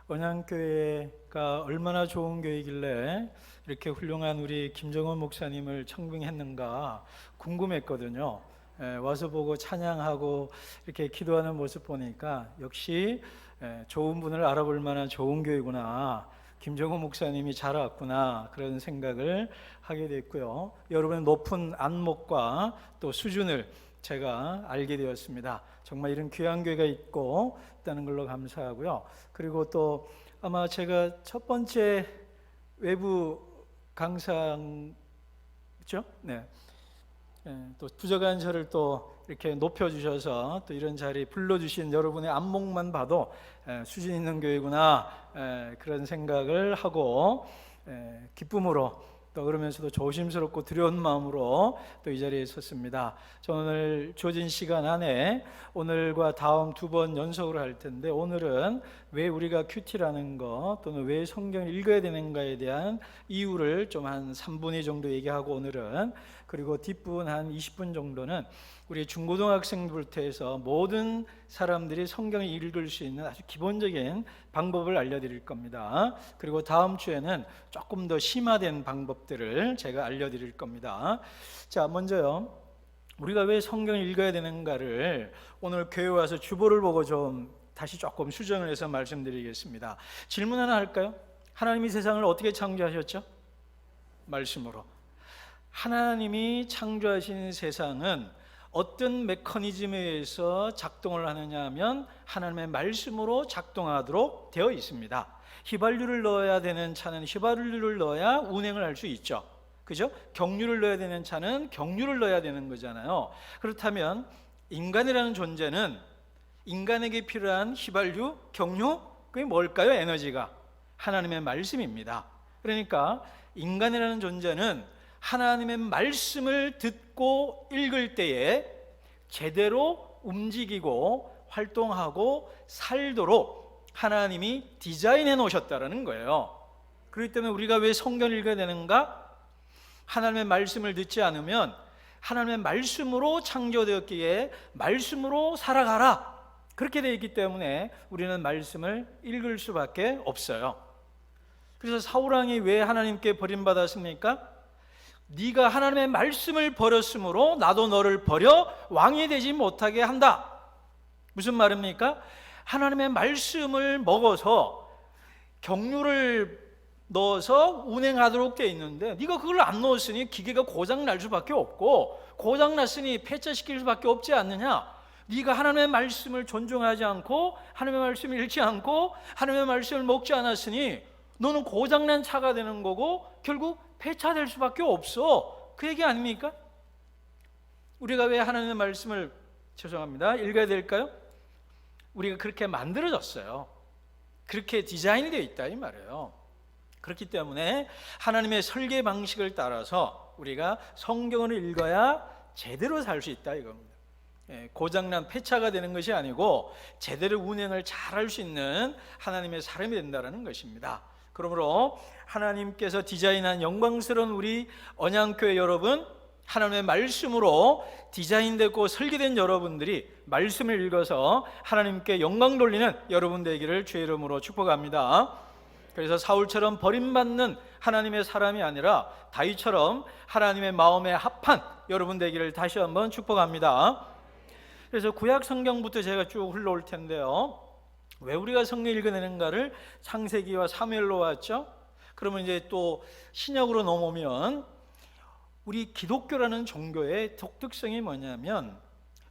언양교회가 얼마나 좋은 교회길래 이렇게 훌륭한 우리 김정원 목사님을 청빙했는가 궁금했거든요. 와서 보고 찬양하고 이렇게 기도하는 모습 보니까 역시 좋은 분을 알아볼 만한 좋은 교회구나, 김정원 목사님이 잘 왔구나, 그런 생각을 하게 됐고요. 여러분의 높은 안목과 또 수준을 제가 알게 되었습니다. 정말 이런 귀한 교회가 있다는 걸로 감사하고요. 그리고 또 아마 제가 첫 번째 외부 강사죠? 네. 또 부족한 저를 또 이렇게 높여주셔서 또 이런 자리에 불러주신 여러분의 안목만 봐도 수준 있는 교회구나, 그런 생각을 하고 기쁨으로 또 그러면서도 조심스럽고 두려운 마음으로 또 이 자리에 섰습니다. 저 오늘 주어진 시간 안에 오늘과 다음 두 번 연속으로 할 텐데, 오늘은 왜 우리가 큐티라는 거 또는 왜 성경을 읽어야 되는가에 대한 이유를 좀 한 3분 2 정도 얘기하고, 오늘은 그리고 뒷부분 한 20분 정도는 우리 중고등학생부터 해서 모든 사람들이 성경을 읽을 수 있는 아주 기본적인 방법을 알려드릴 겁니다. 그리고 다음 주에는 조금 더 심화된 방법들을 제가 알려드릴 겁니다. 자, 먼저요, 우리가 왜 성경을 읽어야 되는가를 오늘 교회 와서 주보를 보고 좀 다시 조금 수정을 해서 말씀드리겠습니다. 질문 하나 할까요? 하나님이 세상을 어떻게 창조하셨죠? 말씀으로. 하나님이 창조하신 세상은 어떤 메커니즘에 의해서 작동을 하느냐 하면 하나님의 말씀으로 작동하도록 되어 있습니다. 휘발유를 넣어야 되는 차는 휘발유를 넣어야 운행을 할 수 있죠. 그죠? 경유를 넣어야 되는 차는 경유를 넣어야 되는 거잖아요. 그렇다면 인간이라는 존재는 인간에게 필요한 휘발유, 경유, 그게 뭘까요? 에너지가 하나님의 말씀입니다. 그러니까 인간이라는 존재는 하나님의 말씀을 듣고 읽을 때에 제대로 움직이고 활동하고 살도록 하나님이 디자인해 놓으셨다는 거예요. 그렇기 때문에 우리가 왜 성경을 읽어야 되는가? 하나님의 말씀을 듣지 않으면 하나님의 말씀으로 창조되었기에 말씀으로 살아가라, 그렇게 되어 있기 때문에 우리는 말씀을 읽을 수밖에 없어요. 그래서 사울왕이 왜 하나님께 버림받았습니까? 네가 하나님의 말씀을 버렸으므로 나도 너를 버려 왕이 되지 못하게 한다. 무슨 말입니까? 하나님의 말씀을 먹어서 경유를 넣어서 운행하도록 되어 있는데 네가 그걸 안 넣었으니 기계가 고장 날 수밖에 없고, 고장 났으니 폐차시킬 수밖에 없지 않느냐. 네가 하나님의 말씀을 존중하지 않고 하나님의 말씀을 읽지 않고 하나님의 말씀을 먹지 않았으니 너는 고장난 차가 되는 거고 결국 폐차될 수밖에 없어. 그 얘기 아닙니까? 우리가 왜 하나님의 말씀을 읽어야 될까요? 우리가 그렇게 만들어졌어요. 그렇게 디자인이 되어 있다 이 말이에요. 그렇기 때문에 하나님의 설계 방식을 따라서 우리가 성경을 읽어야 제대로 살 수 있다 이겁니다. 고장난 폐차가 되는 것이 아니고 제대로 운행을 잘할 수 있는 하나님의 사람이 된다는 것입니다. 그러므로 하나님께서 디자인한 영광스러운 우리 언양교회 여러분, 하나님의 말씀으로 디자인되고 설계된 여러분들이 말씀을 읽어서 하나님께 영광 돌리는 여러분 되기를 주의 이름으로 축복합니다. 그래서 사울처럼 버림받는 하나님의 사람이 아니라 다윗처럼 하나님의 마음에 합한 여러분 되기를 다시 한번 축복합니다. 그래서 구약 성경부터 제가 쭉 흘러올 텐데요, 왜 우리가 성경 읽어내는가를 창세기와 사무엘로 왔죠. 그러면 이제 또 신약으로 넘어오면 우리 기독교라는 종교의 독특성이 뭐냐면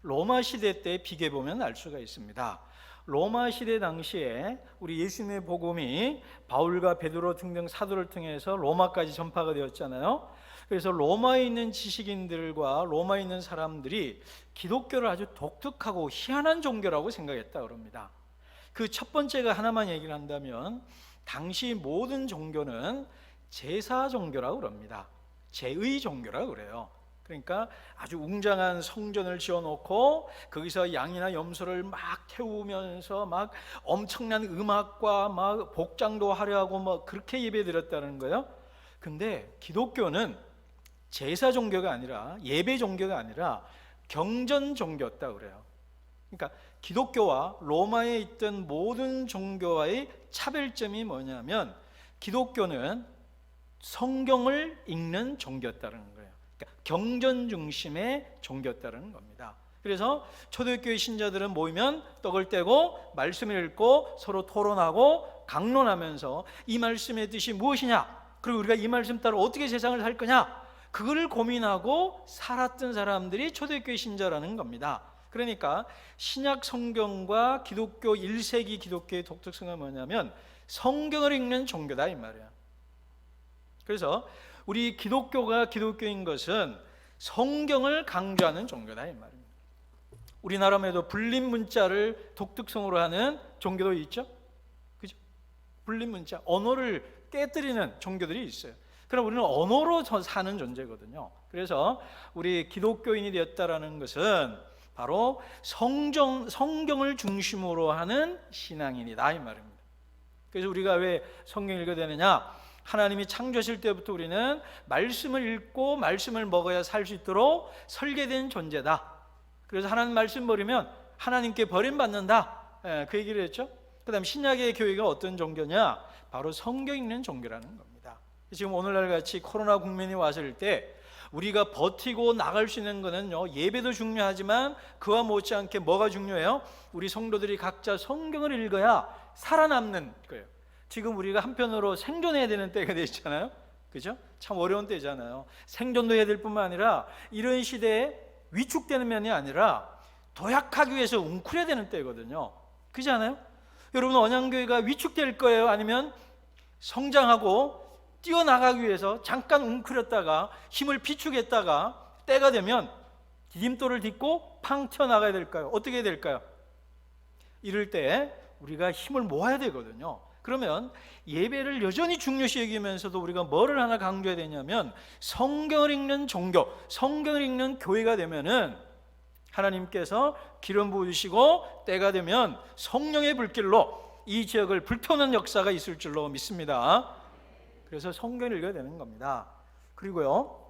로마 시대 때 비교 보면 알 수가 있습니다. 로마 시대 당시에 우리 예수님의 복음이 바울과 베드로 등등 사도를 통해서 로마까지 전파가 되었잖아요. 그래서 로마에 있는 지식인들과 로마에 있는 사람들이 기독교를 아주 독특하고 희한한 종교라고 생각했다 그럽니다. 그 첫 번째가 하나만 얘기를 한다면 당시 모든 종교는 제사 종교라고 그럽니다. 제의 종교라고 그래요. 그러니까 아주 웅장한 성전을 지어놓고 거기서 양이나 염소를 막 태우면서 막 엄청난 음악과 막 복장도 화려하고 뭐 그렇게 예배드렸다는 거예요. 근데 기독교는 제사 종교가 아니라 예배 종교가 아니라 경전 종교였다 그래요. 그러니까 기독교와 로마에 있던 모든 종교와의 차별점이 뭐냐면 기독교는 성경을 읽는 종교였다는 거예요. 그러니까 경전 중심의 종교였다는 겁니다. 그래서 초대교회 신자들은 모이면 떡을 떼고 말씀을 읽고 서로 토론하고 강론하면서 이 말씀의 뜻이 무엇이냐, 그리고 우리가 이 말씀 따라 어떻게 세상을 살 거냐, 그걸 고민하고 살았던 사람들이 초대교회 신자라는 겁니다. 그러니까 신약 성경과 기독교 1세기 기독교의 독특성은 뭐냐면 성경을 읽는 종교다 이 말이야. 그래서 우리 기독교가 기독교인 것은 성경을 강조하는 종교다 이 말입니다. 우리나라에도 불림 문자를 독특성으로 하는 종교도 있죠. 그죠? 불림 문자, 언어를 깨뜨리는 종교들이 있어요. 그럼 우리는 언어로 사는 존재거든요. 그래서 우리 기독교인이 되었다라는 것은 바로 성경을 중심으로 하는 신앙인이다 이 말입니다. 그래서 우리가 왜 성경 읽어야 되느냐? 하나님이 창조하실 때부터 우리는 말씀을 읽고 말씀을 먹어야 살 수 있도록 설계된 존재다. 그래서 하나님 말씀 버리면 하나님께 버림받는다, 그 얘기를 했죠. 그 다음 신약의 교회가 어떤 종교냐? 바로 성경 읽는 종교라는 겁니다. 지금 오늘날 같이 코로나 국면이 왔을 때 우리가 버티고 나갈 수 있는 거는요, 예배도 중요하지만 그와 못지않게 뭐가 중요해요? 우리 성도들이 각자 성경을 읽어야 살아남는 거예요. 지금 우리가 한편으로 생존해야 되는 때가 되잖아요. 그죠? 참 어려운 때잖아요. 생존도 해야 될 뿐만 아니라 이런 시대에 위축되는 면이 아니라 도약하기 위해서 웅크려야 되는 때거든요. 그렇지 않아요? 여러분, 언양교회가 위축될 거예요? 아니면 성장하고 뛰어나가기 위해서 잠깐 웅크렸다가 힘을 비축했다가 때가 되면 디딤돌을 딛고 팡 튀어나가야 될까요? 어떻게 해야 될까요? 이럴 때 우리가 힘을 모아야 되거든요. 그러면 예배를 여전히 중요시 여기면서도 우리가 뭐를 하나 강조해야 되냐면 성경을 읽는 종교, 성경을 읽는 교회가 되면은 하나님께서 기름 부으시고 때가 되면 성령의 불길로 이 지역을 불태우는 역사가 있을 줄로 믿습니다. 그래서 성경을 읽어야 되는 겁니다. 그리고요,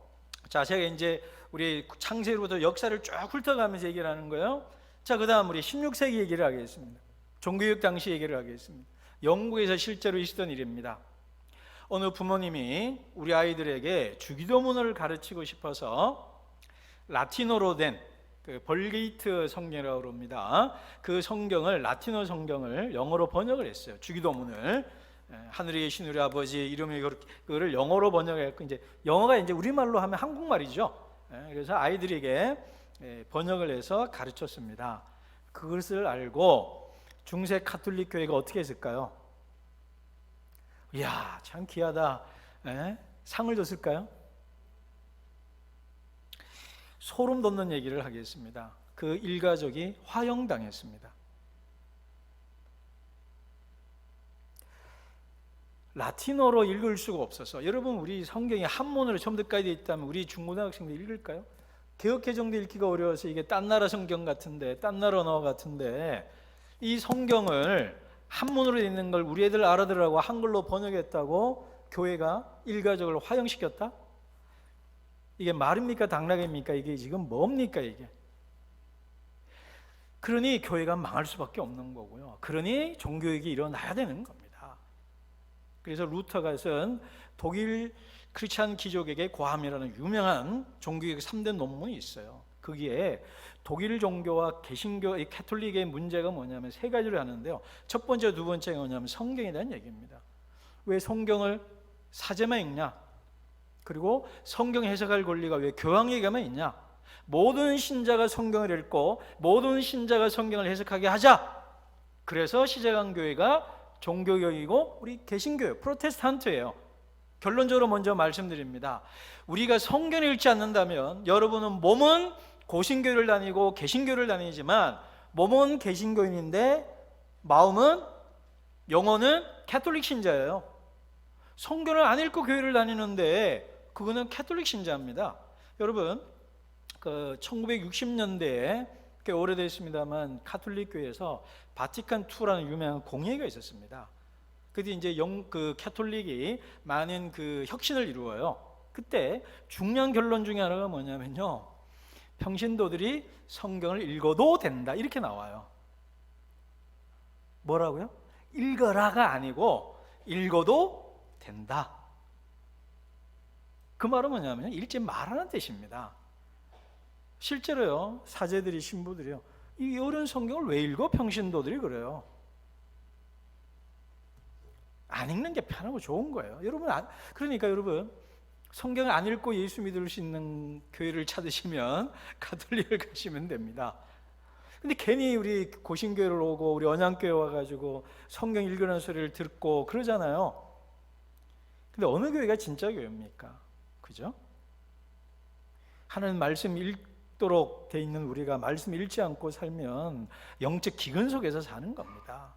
자, 제가 이제 우리 창세로부터 역사를 쭉 훑어가면서 얘기를 하는 거예요. 자, 그 다음 우리 16세기 얘기를 하겠습니다. 종교개혁 당시 얘기를 하겠습니다. 영국에서 실제로 있었던 일입니다. 어느 부모님이 우리 아이들에게 주기도문을 가르치고 싶어서 라틴어로 된 그 벌게이트 성경이라고 합니다. 그 성경을, 라틴어 성경을 영어로 번역을 했어요. 주기도문을. 하늘에 계신 우리 아버지 이름이, 그거를 영어로 번역했고, 이제 영어가 이제 우리말로 하면 한국말이죠. 그래서 아이들에게 번역을 해서 가르쳤습니다. 그것을 알고 중세 가톨릭 교회가 어떻게 했을까요? 이야, 참 귀하다. 상을 줬을까요? 소름 돋는 얘기를 하겠습니다. 그 일가족이 화형당했습니다. 라틴어로 읽을 수가 없어서, 여러분, 우리 성경이 한문으로 처음부터까지 있다면 우리 중고등학생들 읽을까요? 개역개정도 읽기가 어려워서 이게 딴 나라 성경 같은데, 딴 나라 언어 같은데, 이 성경을 한문으로 있는 걸 우리 애들 알아들으라고 한글로 번역했다고 교회가 일가족을 화형시켰다? 이게 말입니까 당락입니까? 이게 지금 뭡니까 이게? 그러니 교회가 망할 수밖에 없는 거고요. 그러니 종교개혁이 일어나야 되는 겁니다. 그래서 루터가 쓴 독일 크리스찬 기족에게 고함이라는 유명한 종교개혁 3대 논문이 있어요. 거기에 독일 종교와 개신교, 이 캐톨릭의 문제가 뭐냐면 세 가지를 하는데요. 첫 번째, 두 번째가 뭐냐면 성경에 대한 얘기입니다. 왜 성경을 사제만 읽냐? 그리고 성경 해석할 권리가 왜 교황에게만 있냐? 모든 신자가 성경을 읽고 모든 신자가 성경을 해석하게 하자. 그래서 시작한 교회가 종교교육이고 우리 개신교회, 프로테스탄트예요. 결론적으로 먼저 말씀드립니다. 우리가 성경을 읽지 않는다면 여러분은 몸은 고신교를 다니고 개신교를 다니지만 몸은 개신교인인데 마음은, 영혼은 캐톨릭 신자예요. 성경을 안 읽고 교회를 다니는데 그거는 캐톨릭 신자입니다. 여러분, 그 1960년대에 꽤 오래됐습니다만 가톨릭 교회에서 바티칸 II 라는 유명한 공회가 있었습니다. 그때 이제 그 캐톨릭이 많은 그 혁신을 이루어요. 그때 중요한 결론 중에 하나가 뭐냐면요, 평신도들이 성경을 읽어도 된다, 이렇게 나와요. 뭐라고요? 읽어라가 아니고 읽어도 된다. 그 말은 뭐냐면 읽지 말라는 뜻입니다. 실제로요, 사제들이, 신부들이요, 이 어려운 성경을 왜 읽어? 평신도들이 그래요. 안 읽는 게 편하고 좋은 거예요. 여러분, 그러니까 여러분, 성경을 안 읽고 예수 믿을 수 있는 교회를 찾으시면 가톨릭을 가시면 됩니다. 근데 괜히 우리 고신교회를 오고 우리 언양교회 와가지고 성경 읽으라는 소리를 듣고 그러잖아요. 근데 어느 교회가 진짜 교회입니까? 그죠? 하나님 말씀 읽도록 돼 있는 우리가 말씀 읽지 않고 살면 영적 기근 속에서 사는 겁니다.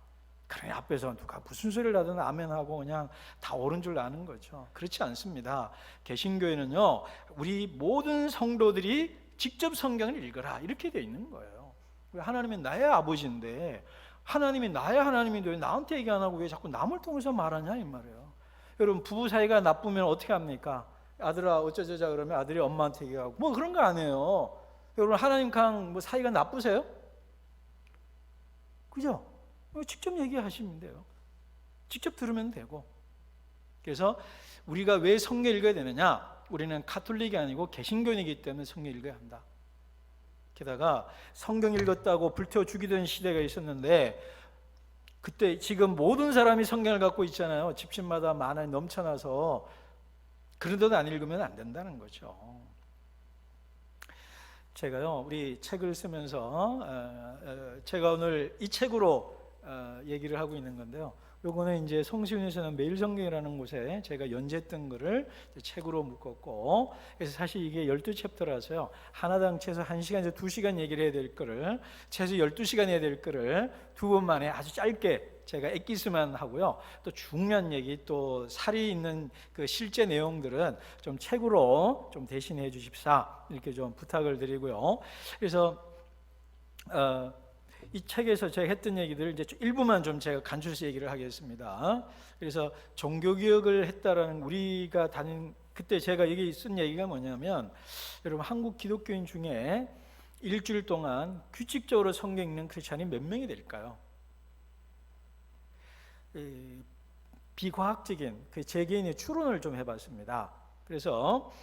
그러니 앞에서 누가 무슨 소리를 하든 아멘하고 그냥 다 옳은 줄 아는 거죠. 그렇지 않습니다. 개신교회는요, 우리 모든 성도들이 직접 성경을 읽어라 이렇게 돼 있는 거예요. 하나님이 나의 아버지인데, 하나님이 나의 하나님인데 왜 나한테 얘기 안 하고 왜 자꾸 남을 통해서 말하냐 이 말이에요. 여러분, 부부 사이가 나쁘면 어떻게 합니까? 아들아 어쩌저쩌 그러면 아들이 엄마한테 얘기하고 뭐 그런 거 아니에요. 여러분, 하나님 뭐 사이가 나쁘세요? 그죠? 직접 얘기하시면 돼요. 직접 들으면 되고. 그래서 우리가 왜 성경 읽어야 되느냐? 우리는 가톨릭이 아니고 개신교이기 때문에 성경 읽어야 한다. 게다가 성경 읽었다고 불태워 죽이던 시대가 있었는데, 그때 지금 모든 사람이 성경을 갖고 있잖아요. 집집마다 만화에 넘쳐나서. 그런데도 안 읽으면 안 된다는 거죠. 제가요, 우리 책을 쓰면서 제가 오늘 이 책으로 얘기를 하고 있는 건데요. 요거는 이제 성시윤에서는 매일 성경이라는 곳에 제가 연재했던 거를 책으로 묶었고, 그래서 사실 이게 12챕터라서요. 하나당 최소 1시간에서 2시간 얘기를 해야 될 거를 최소 12시간 해야 될 거를 2번 만에 아주 짧게 제가 엑기스만 하고요. 또 중요한 얘기, 또 살이 있는 그 실제 내용들은 좀 책으로 좀 대신해 주십사 이렇게 좀 부탁을 드리고요. 그래서 이 책에서 제가 했던 얘기들 이제 일부만 좀 제가 간추려서 얘기를 하겠습니다. 그래서 종교개혁을 했다라는, 우리가 다닌 그때 제가 여기 쓴 얘기가 뭐냐면, 여러분, 한국 기독교인 중에 일주일 동안 규칙적으로 성경 읽는 크리스찬이 몇 명이 될까요? 비과학적인 제 개인의 추론을 좀 해봤습니다. 그래서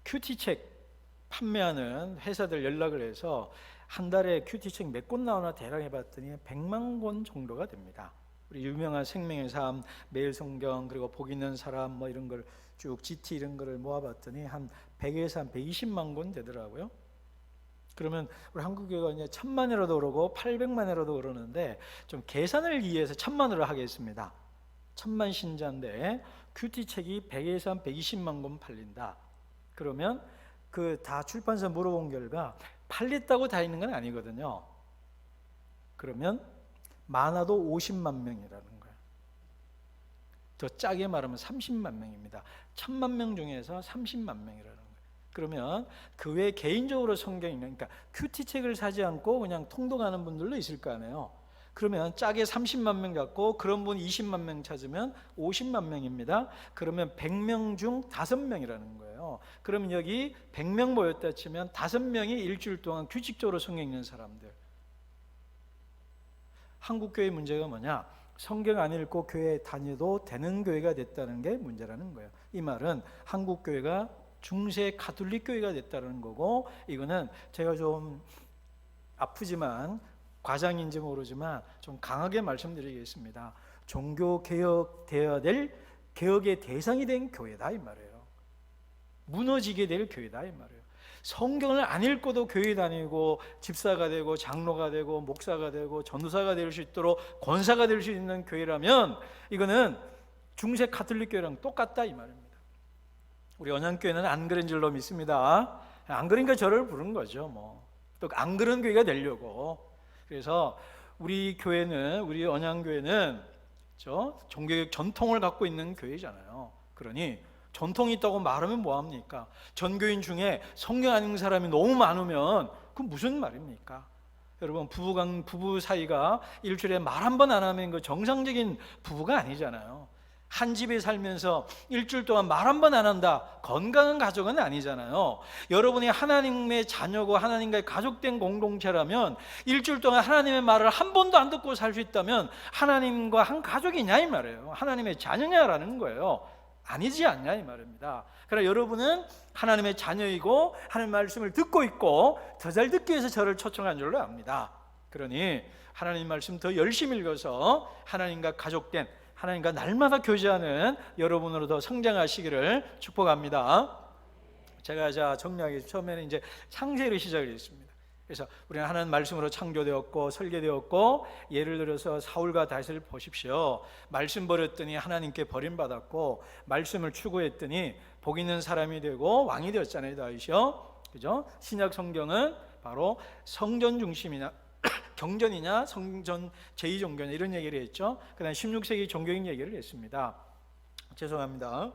큐티책 판매하는 회사들 연락을 해서 한 달에 큐티책 몇 권 나오나 대략 해봤더니 100만 권 정도가 됩니다. 우리 유명한 생명의 삶, 매일 성경, 그리고 복 있는 사람 뭐 이런 걸 쭉 GT 이런 거를 모아봤더니 한 100에서 한 120만 권 되더라고요. 그러면 우리 한국교회가 이제 1000만이라도 오르고 800만이라도 오르는데, 좀 계산을 이해해서 1000만으로 하겠습니다. 1000만 신자인데 큐티책이 100에서 한 120만 권 팔린다. 그러면 그 다 출판사 물어본 결과 팔렸다고 다 있는 건 아니거든요. 그러면 많아도 50만 명이라는 거예요. 더 짜게 말하면 30만 명입니다. 1000만 명 중에서 30만 명이라는 거예요. 그러면 그 외에 개인적으로 성경 읽는, 그러니까 큐티책을 사지 않고 그냥 통독하는 분들도 있을 거 아니에요. 그러면 짜게 30만 명 갖고 그런 분 20만 명 찾으면 50만 명입니다. 그러면 100명 중 5명이라는 거예요. 그러면 여기 100명 모였다 치면 5명이 일주일 동안 규칙적으로 성경 읽는 사람들. 한국교회 문제가 뭐냐? 성경 안 읽고 교회 다녀도 되는 교회가 됐다는 게 문제라는 거예요. 이 말은 한국교회가 중세 가톨릭 교회가 됐다는 거고, 이거는 제가 좀 아프지만 과장인지 모르지만 좀 강하게 말씀드리겠습니다. 종교 개혁되어야 될 개혁의 대상이 된 교회다 이 말이에요. 무너지게 될 교회다 이 말이에요. 성경을 안 읽고도 교회 다니고 집사가 되고 장로가 되고 목사가 되고 전도사가 될 수 있도록 권사가 될 수 있는 교회라면 이거는 중세 가톨릭 교회랑 똑같다 이 말입니다. 우리 언양교회는 안 그런 줄로 믿습니다. 안 그러니까 저를 부른 거죠. 또 안 그런 교회가 되려고. 그래서 우리 교회는, 우리 언양교회는 종교개혁 전통을 갖고 있는 교회잖아요. 그러니 전통이 있다고 말하면 뭐합니까? 전교인 중에 성경 안 읽는 사람이 너무 많으면 그건 무슨 말입니까? 여러분, 부부 사이가 일주일에 말 한 번 안 하면 그 정상적인 부부가 아니잖아요. 한 집에 살면서 일주일 동안 말 한 번 안 한다, 건강한 가족은 아니잖아요. 여러분이 하나님의 자녀고 하나님과의 가족된 공동체라면 일주일 동안 하나님의 말을 한 번도 안 듣고 살 수 있다면 하나님과 한 가족이냐 이 말이에요. 하나님의 자녀냐라는 거예요. 아니지 않냐 이 말입니다. 그러나 여러분은 하나님의 자녀이고 하나님의 말씀을 듣고 있고 더 잘 듣기 위해서 저를 초청한 줄로 압니다. 그러니 하나님 말씀 더 열심히 읽어서 하나님과 가족된, 하나님과 날마다 교제하는 여러분으로 더 성장하시기를 축복합니다. 제가 정리하기 처음에는 이제 창세로 시작을 했습니다. 그래서 우리는 하나님 말씀으로 창조되었고 설계되었고, 예를 들어서 사울과 다윗을 보십시오. 말씀 버렸더니 하나님께 버림받았고, 말씀을 추구했더니 복 있는 사람이 되고 왕이 되었잖아요, 다윗이요. 그죠? 신약 성경은 바로 성전 중심이냐 경전이냐 성전 제2종교냐 이런 얘기를 했죠. 그 다음에 16세기 종교인 얘기를 했습니다. 죄송합니다.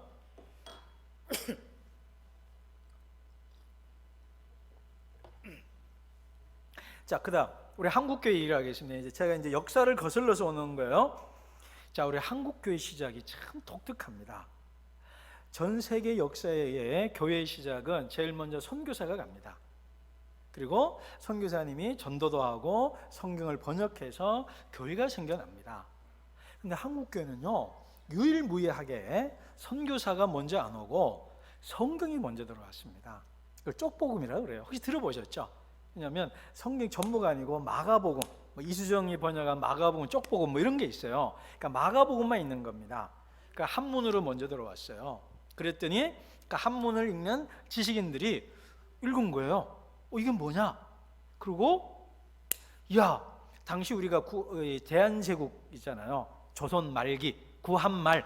자, 그다음 우리 한국교회 얘기를 하겠습니다. 이제 제가 이제 역사를 거슬러서 오는 거예요. 자, 우리 한국교회 시작이 참 독특합니다. 전 세계 역사의 교회의 시작은 제일 먼저 선교사가 갑니다. 그리고 선교사님이 전도도 하고 성경을 번역해서 교회가 생겨납니다. 근데 한국교회는요, 유일무이하게 선교사가 먼저 안 오고 성경이 먼저 들어왔습니다. 이걸 쪽복음이라고 그래요. 혹시 들어보셨죠? 왜냐하면 성경 전부가 아니고 마가복음, 이수정이 번역한 마가복음, 쪽복음 뭐 이런 게 있어요. 그러니까 마가복음만 있는 겁니다. 그러니까 한문으로 먼저 들어왔어요. 그랬더니 그러니까 한문을 읽는 지식인들이 읽은 거예요. 이게 뭐냐? 그리고 야, 당시 우리가 대한제국 있잖아요. 조선 말기, 구한말,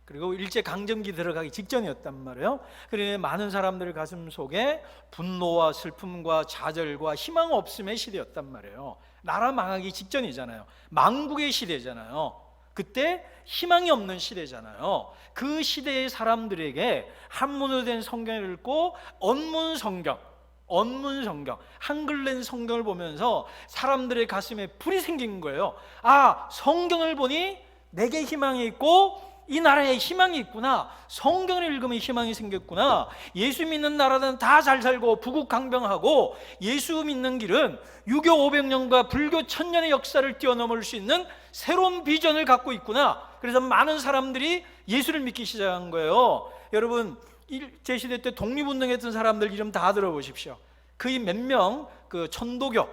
그리고 일제강점기 들어가기 직전이었단 말이에요. 그러니 많은 사람들 가슴 속에 분노와 슬픔과 좌절과 희망 없음의 시대였단 말이에요. 나라 망하기 직전이잖아요. 망국의 시대잖아요. 그때 희망이 없는 시대잖아요. 그 시대의 사람들에게 한문으로 된 성경을 읽고 언문 성경, 한글 낸 성경을 보면서 사람들의 가슴에 불이 생긴 거예요. 아, 성경을 보니 내게 희망이 있고 이 나라에 희망이 있구나. 성경을 읽으면 희망이 생겼구나. 예수 믿는 나라는 다 잘 살고 부국강병하고, 예수 믿는 길은 유교 500년과 불교 1000년의 역사를 뛰어넘을 수 있는 새로운 비전을 갖고 있구나. 그래서 많은 사람들이 예수를 믿기 시작한 거예요. 여러분, 일제시대 때 독립운동했던 사람들 이름 다 들어보십시오. 거의 몇 명, 그 천도교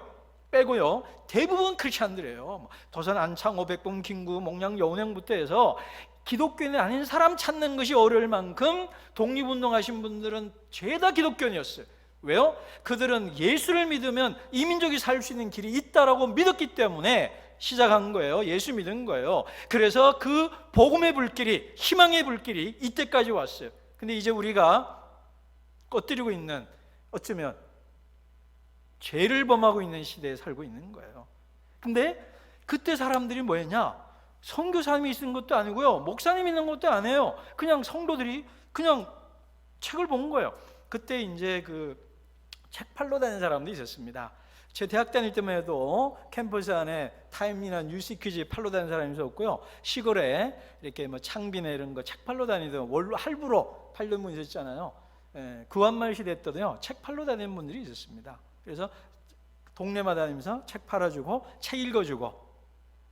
빼고요, 대부분 크리스찬들이에요. 도산 안창, 오백봉, 김구, 목량, 여운형부터 해서 기독교인이 아닌 사람 찾는 것이 어려울 만큼 독립운동하신 분들은 죄다 기독교인이었어요. 왜요? 그들은 예수를 믿으면 이 민족이 살 수 있는 길이 있다라고 믿었기 때문에 시작한 거예요. 예수 믿은 거예요. 그래서 그 복음의 불길이, 희망의 불길이 이때까지 왔어요. 근데 이제 우리가 꺼뜨리고 있는, 어쩌면 죄를 범하고 있는 시대에 살고 있는 거예요. 근데 그때 사람들이 뭐였냐? 선교사님이 있는 것도 아니고요, 목사님이 있는 것도 아니에요. 그냥 성도들이 그냥 책을 본 거예요. 그때 이제 그 책 팔러 다니는 사람도 있었습니다. 제 대학 다닐 때만 해도 캠퍼스 안에 타임이나 뉴스 퀴즈 팔러 다니는 사람이 있었고요, 시골에 이렇게 뭐 창비나 이런 거 책 팔러 다니던 원로 할부로 팔던 분 있었잖아요. 구한말 시대 때도요, 책 팔러 다니는 분들이 있었습니다. 그래서 동네마다 다니면서 책 팔아주고 책 읽어주고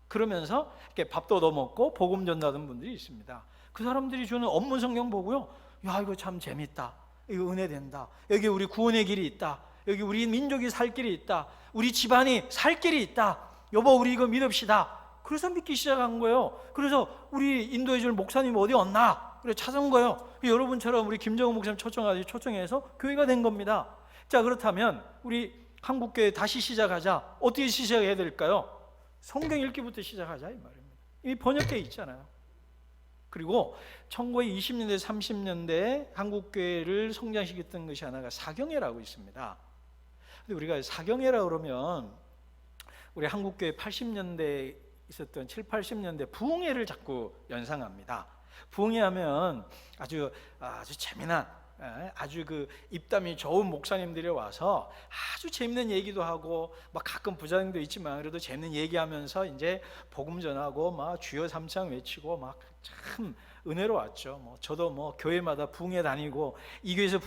그러면서 이렇게 밥도 얻어먹고 복음 전하던 분들이 있습니다. 그 사람들이 주는 업문 성경 보고요, 야, 이거 참 재밌다, 이거 은혜 된다, 여기 우리 구원의 길이 있다, 여기 우리 민족이 살 길이 있다, 우리 집안이 살 길이 있다, 여보 우리 이거 믿읍시다. 그래서 믿기 시작한 거예요. 그래서 우리 인도해 줄 목사님 어디 없나? 그래 찾아온 거예요. 여러분처럼 우리 김정은 목사님 초청해서 교회가 된 겁니다. 자, 그렇다면 우리 한국교회 다시 시작하자. 어떻게 시작해야 될까요? 성경 읽기부터 시작하자 이 말입니다. 이미 번역되어 있잖아요. 그리고 1920년대 30년대에 한국교회를 성장시켰던 것이 하나가 사경회라고 있습니다. 근데 우리가 사경회라 그러면 우리 한국교회 80년대에 있었던 7, 80년대 부흥회를 자꾸 연상합니다. 부흥회 하면 아주 재미난 아주 그 입담이 좋은 목사님들이 와서 아주 재밌는 얘기도 하고, 막 가끔 부자들도 있지만 그래도 재밌는 얘기하면서 이제 복음 전하고 막 주여 삼창 외치고 막 참 은혜로웠죠. 뭐 저도 뭐 교회마다 부흥회 다니고, 이 교회에서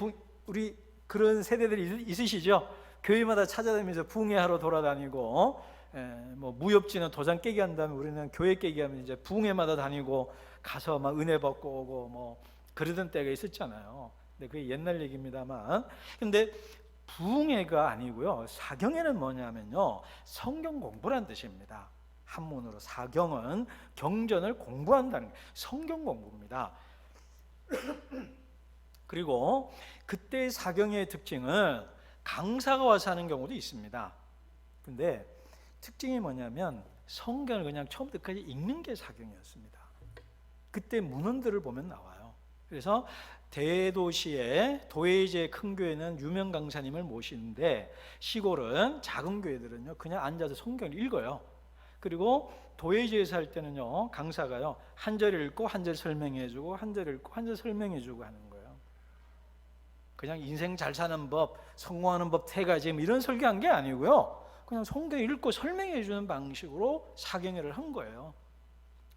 우리 그런 세대들이 있으시죠? 교회마다 찾아다니면서 부흥회 하러 돌아다니고, 뭐 무협지는 도장 깨기 한 다음에 우리는 교회 깨기 하면 이제 부흥회마다 다니고 가서 막 은혜 받고 오고 뭐 그러던 때가 있었잖아요. 근데 그게 옛날 얘기입니다만, 근데 부흥회가 아니고요, 사경회는 뭐냐면요, 성경 공부란 뜻입니다. 한문으로 사경은 경전을 공부한다는 게 성경 공부입니다. 그리고 그때 사경회의 특징은 강사가 와서 하는 경우도 있습니다. 근데 특징이 뭐냐면 성경을 그냥 처음부터 끝까지 읽는 게 사경이었습니다. 그때 문헌들을 보면 나와요. 그래서 대도시의 도회지의 큰 교회는 유명 강사님을 모시는데, 시골은 작은 교회들은요 그냥 앉아서 성경을 읽어요. 그리고 도회지에서 할 때는요, 강사가요 한 절 읽고 한 절 설명해주고 한 절 읽고 한 절 설명해주고 하는 거예요. 그냥 인생 잘 사는 법, 성공하는 법 3가지 이런 설교한 게 아니고요, 그냥 성경 읽고 설명해주는 방식으로 사경회를 한 거예요.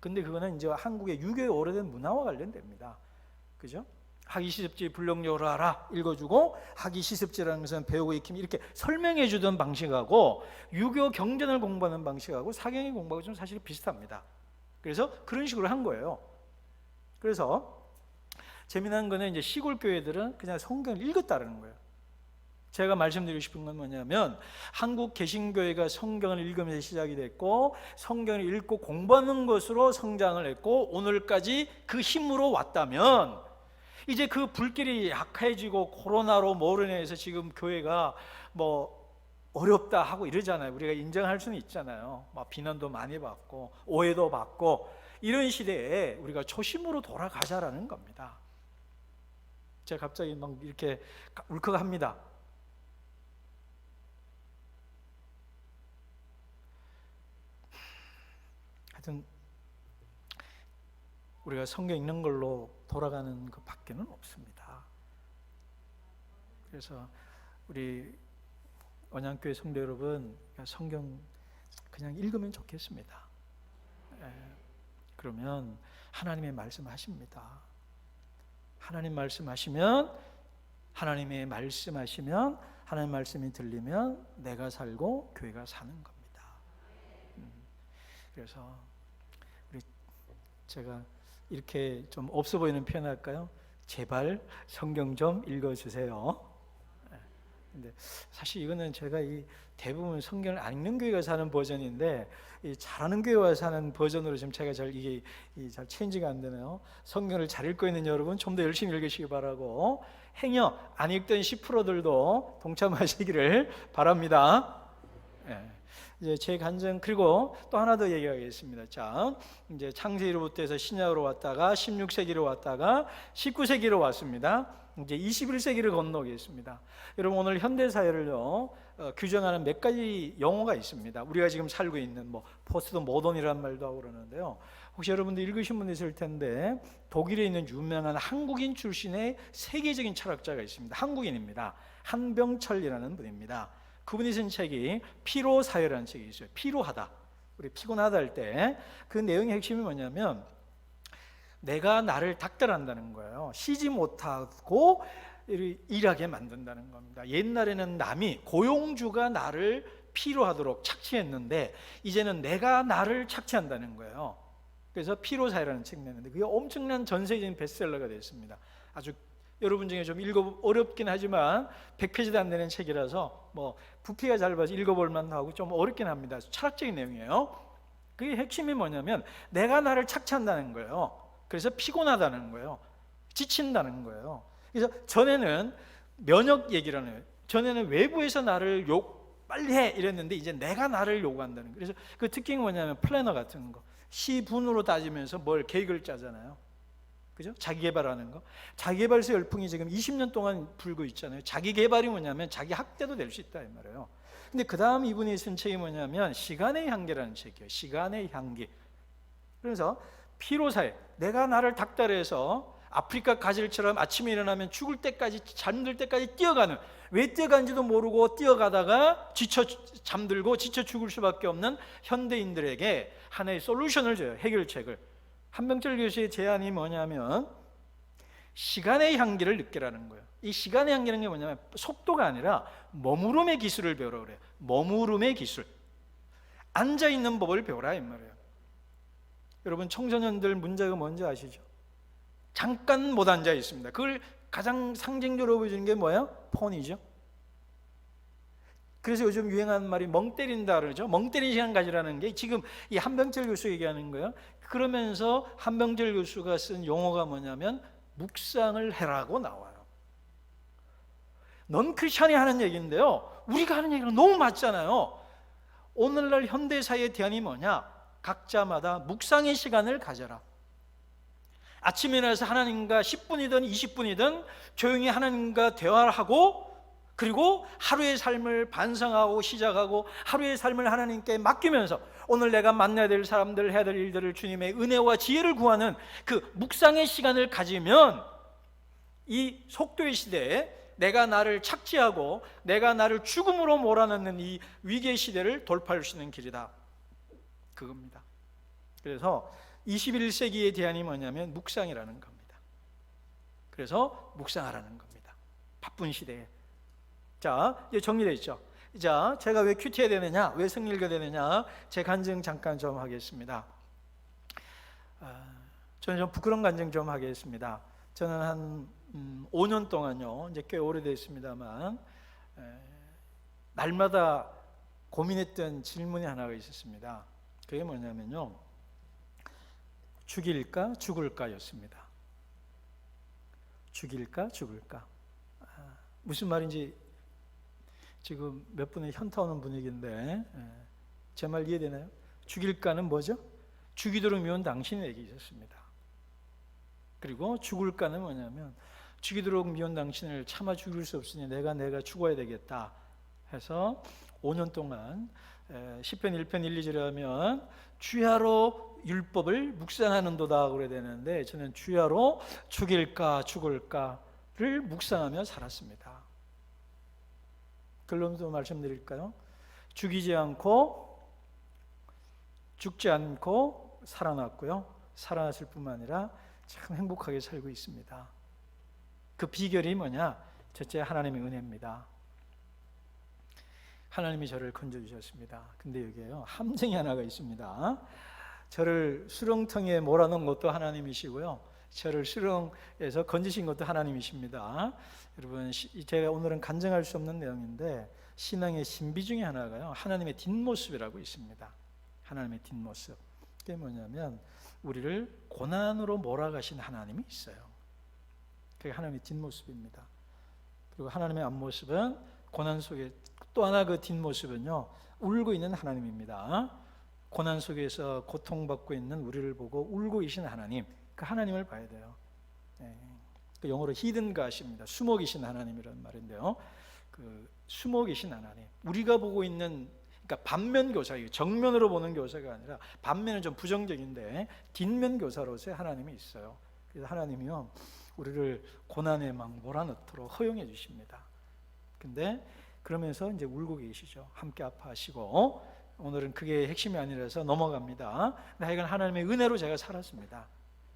근데 그거는 이제 한국의 유교의 오래된 문화와 관련됩니다. 그죠? 학위 시습지 불령역으로 알아 읽어주고, 학위 시습지라는 것은 배우고 익힘 이렇게 설명해 주던 방식하고 유교 경전을 공부하는 방식하고 사경이 공부하고 좀 사실 비슷합니다. 그래서 그런 식으로 한 거예요. 그래서 재미난 거는 이제 시골 교회들은 그냥 성경을 읽었다는 거예요. 제가 말씀드리고 싶은 건 뭐냐면, 한국 개신교회가 성경을 읽으면서 시작이 됐고 성경을 읽고 공부하는 것으로 성장을 했고 오늘까지 그 힘으로 왔다면, 이제 그 불길이 약해지고 코로나로 뭐로 인해서 지금 교회가 뭐 어렵다 하고 이러잖아요. 우리가 인정할 수는 있잖아요. 막 비난도 많이 받고 오해도 받고, 이런 시대에 우리가 초심으로 돌아가자라는 겁니다. 제가 갑자기 막 이렇게 울컥합니다. 하여튼 우리가 성경 읽는 걸로 돌아가는 것 밖에는 없습니다. 그래서 우리 언양교회 성도 여러분, 성경 그냥 읽으면 좋겠습니다. 그러면 하나님의 말씀하십니다. 하나님 말씀하시면, 하나님의 말씀하시면, 하나님 말씀이 들리면 내가 살고 교회가 사는 겁니다. 그래서 제가 이렇게 좀 없어 보이는 표현 할까요? 제발 성경 좀 읽어주세요. 근데 사실 이거는 제가 이 대부분 성경을 안 읽는 교회가 사는 버전인데, 이 잘하는 교회가 사는 버전으로 지금 제가 이게 잘 체인지가 안 되네요. 성경을 잘 읽고 있는 여러분 좀 더 열심히 읽으시기 바라고, 행여 안 읽던 10%들도 동참하시기를 바랍니다. 이제 제 간증, 그리고 또 하나 더 얘기하겠습니다. 자, 이제 창세기로부터 해서 신약으로 왔다가 16세기로 왔다가 19세기로 왔습니다. 이제 21세기를 건너겠습니다. 여러분, 오늘 현대 사회를요 규정하는 몇 가지 용어가 있습니다. 우리가 지금 살고 있는 뭐 포스트 모던이라는 말도 하고 그러는데요. 혹시 여러분들 읽으신 분 있을 텐데, 독일에 있는 유명한 한국인 출신의 세계적인 철학자가 있습니다. 한국인입니다. 한병철이라는 분입니다. 그분이 쓴 책이 피로사회라는 책이 있어요. 피로하다, 우리 피곤하다 할 때 그 내용의 핵심이 뭐냐면, 내가 나를 닥달한다는 거예요. 쉬지 못하고 일하게 만든다는 겁니다. 옛날에는 남이, 고용주가 나를 피로하도록 착취했는데 이제는 내가 나를 착취한다는 거예요. 그래서 피로사회라는 책 냈는데 그게 엄청난 전 세계적인 베스트셀러가 됐습니다. 아주 여러분 중에 좀 읽어 어렵긴 하지만 100페이지도 안 되는 책이라서 뭐 부피가 짧아서 읽어볼 만도 하고 좀 어렵긴 합니다. 철학적인 내용이에요. 그게 핵심이 뭐냐면 내가 나를 착취한다는 거예요. 그래서 피곤하다는 거예요. 지친다는 거예요. 그래서 전에는 면역 얘기라는 거예요. 전에는 외부에서 나를 빨리 해 이랬는데 이제 내가 나를 요구한다는 거예요. 그래서 그 특징이 뭐냐면 플래너 같은 거, 시분으로 따지면서 뭘 계획을 짜잖아요. 그죠? 자기 개발하는 거. 자기 개발서 열풍이 지금 20년 동안 불고 있잖아요. 자기 개발이 뭐냐면 자기 학대도 될 수 있다 이 말이에요. 근데 그 다음 이분이 쓴 책이 뭐냐면 시간의 향기라는 책이에요. 시간의 향기. 그래서 피로사회, 내가 나를 닥달해서 아프리카 가젤처럼 아침에 일어나면 죽을 때까지, 잠들 때까지 뛰어가는, 왜 뛰어가는지도 모르고 뛰어가다가 지쳐 잠들고 지쳐 죽을 수밖에 없는 현대인들에게 하나의 솔루션을 줘요. 해결책을. 한병철 교수의 제안이 뭐냐면 시간의 향기를 느끼라는 거예요. 이 시간의 향기라는 게 뭐냐면 속도가 아니라 머무름의 기술을 배우라 그래요. 머무름의 기술. 앉아있는 법을 배우라 이 말이에요. 여러분, 청소년들 문제가 뭔지 아시죠? 잠깐 못 앉아 있습니다. 그걸 가장 상징적으로 보여주는 게 뭐예요? 폰이죠. 그래서 요즘 유행하는 말이 멍 때린다 그러죠. 멍 때리는 시간 가지라는 게 지금 이 한병철 교수 얘기하는 거예요. 그러면서 한병철 교수가 쓴 용어가 뭐냐면 묵상을 해라고 나와요. 넌 크리스천이 하는 얘기인데요, 우리가 하는 얘기랑 너무 맞잖아요. 오늘날 현대사회의 대안이 뭐냐? 각자마다 묵상의 시간을 가져라. 아침에 일어나서 하나님과 10분이든 20분이든 조용히 하나님과 대화를 하고, 그리고 하루의 삶을 반성하고 시작하고 하루의 삶을 하나님께 맡기면서 오늘 내가 만나야 될 사람들, 해야 될 일들을 주님의 은혜와 지혜를 구하는 그 묵상의 시간을 가지면 이 속도의 시대에 내가 나를 착취하고 내가 나를 죽음으로 몰아넣는 이 위기의 시대를 돌파할 수 있는 길이다, 그겁니다. 그래서 21세기의 대안이 뭐냐면 묵상이라는 겁니다. 그래서 묵상하라는 겁니다. 바쁜 시대에. 자, 이제 정리되어 있죠. 자, 제가 왜 큐티해야 되느냐, 왜 성일가 되느냐, 제 간증 잠깐 좀 하겠습니다. 저는 좀 부끄러운 간증 좀 하겠습니다. 저는 한 5년 동안요, 이제 꽤 오래됐습니다만, 날마다 고민했던 질문이 하나가 있었습니다. 그게 뭐냐면요, 죽일까 죽을까였습니다. 죽일까 죽을까. 무슨 말인지 지금 몇 분이 현타 오는 분위기인데, 제 말 이해되나요? 죽일까는 뭐죠? 죽이도록 미운 당신에게 있었습니다. 그리고 죽을까는 뭐냐면 죽이도록 미운 당신을 차마 죽일 수 없으니 내가 죽어야 되겠다 해서 5년 동안 시편 1편 1, 2절에 하면 주야로 율법을 묵상하는도다 그래야 되는데, 저는 주야로 죽일까 죽을까를 묵상하며 살았습니다. 결론도 말씀드릴까요? 죽이지 않고 죽지 않고 살아났고요, 살아났을 뿐만 아니라 참 행복하게 살고 있습니다. 그 비결이 뭐냐? 첫째, 하나님의 은혜입니다. 하나님이 저를 건져주셨습니다. 근데 여기에요, 함정이 하나가 있습니다. 저를 수렁텅이에 몰아넣은 것도 하나님이시고요, 저를 수렁에서 건지신 것도 하나님이십니다. 여러분, 제가 오늘은 간증할 수 없는 내용인데 신앙의 신비 중에 하나가요, 하나님의 뒷모습이라고 있습니다. 하나님의 뒷모습. 그게 뭐냐면 우리를 고난으로 몰아가신 하나님이 있어요. 그게 하나님의 뒷모습입니다. 그리고 하나님의 앞모습은 고난 속에, 또 하나 그 뒷모습은요, 울고 있는 하나님입니다. 고난 속에서 고통받고 있는 우리를 보고 울고 계신 하나님, 그 하나님을 봐야 돼요. 그 영어로 히든 갓입니다. 숨어 계신 하나님이라는 말인데요, 그 숨어 계신 하나님, 우리가 보고 있는, 그러니까 반면 교사예요. 정면으로 보는 교사가 아니라, 반면은 좀 부정적인데 뒷면 교사로서의 하나님이 있어요. 그래서 하나님이요, 우리를 고난에 막 몰아넣도록 허용해 주십니다. 근데 그러면서 이제 울고 계시죠. 함께 아파하시고. 오늘은 그게 핵심이 아니라서 넘어갑니다. 하여간 하나님의 은혜로 제가 살았습니다.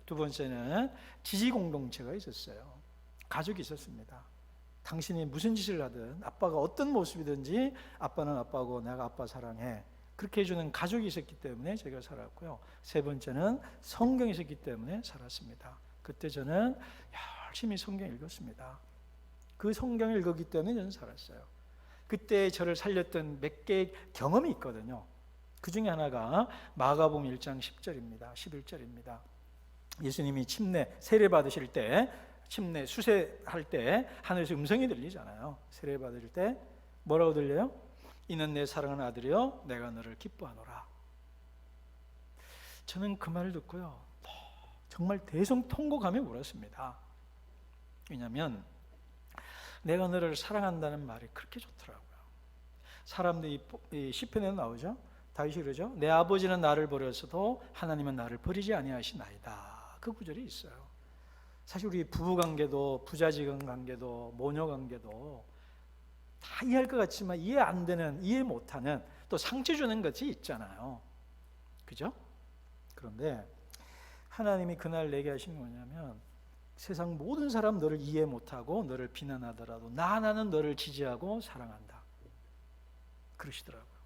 두 번째는 지지 공동체가 있었어요. 가족이 있었습니다. 당신이 무슨 짓을 하든, 아빠가 어떤 모습이든지 아빠는 아빠고 내가 아빠 사랑해, 그렇게 해주는 가족이 있었기 때문에 제가 살았고요. 세 번째는 성경이 있었기 때문에 살았습니다. 그때 저는 열심히 성경 읽었습니다. 그 성경을 읽었기 때문에 저는 살았어요. 그때 저를 살렸던 몇 개의 경험이 있거든요. 그 중에 하나가 마가복음 1장 10절입니다. 11절입니다. 예수님이 침례, 세례 받으실 때, 침례, 수세할 때 하늘에서 음성이 들리잖아요. 세례 받을 때 뭐라고 들려요? 이는 내 사랑하는 아들이요 내가 너를 기뻐하노라. 저는 그 말을 듣고요, 정말 대성통곡하며 울었습니다. 왜냐하면 내가 너를 사랑한다는 말이 그렇게 좋더라고요. 사람들이 시편에 나오죠. 다윗이 그러죠. 내 아버지는 나를 버렸어도 하나님은 나를 버리지 아니하시나이다. 그 구절이 있어요. 사실 우리 부부 관계도 부자지간 관계도 모녀 관계도 다 이해할 것 같지만 이해 안 되는, 이해 못하는, 또 상처 주는 것이 있잖아요. 그죠? 그런데 하나님이 그날 내게 하신 뭐냐면, 세상 모든 사람 너를 이해 못하고 너를 비난하더라도 나는 너를 지지하고 사랑한다 그러시더라고요.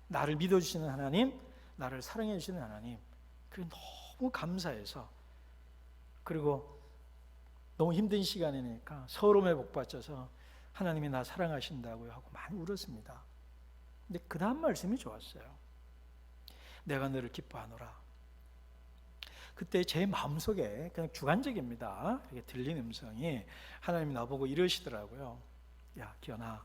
나를 믿어주시는 하나님, 나를 사랑해 주시는 하나님, 그게 너무 감사해서, 그리고 너무 힘든 시간이니까 서러움에 복받쳐서 하나님이 나 사랑하신다고 하고 많이 울었습니다. 근데 그 다음 말씀이 좋았어요. 내가 너를 기뻐하노라. 그때 제 마음속에 그냥 주관적입니다. 이렇게 들린 음성이 하나님이 나보고 이러시더라고요. 야 기현아,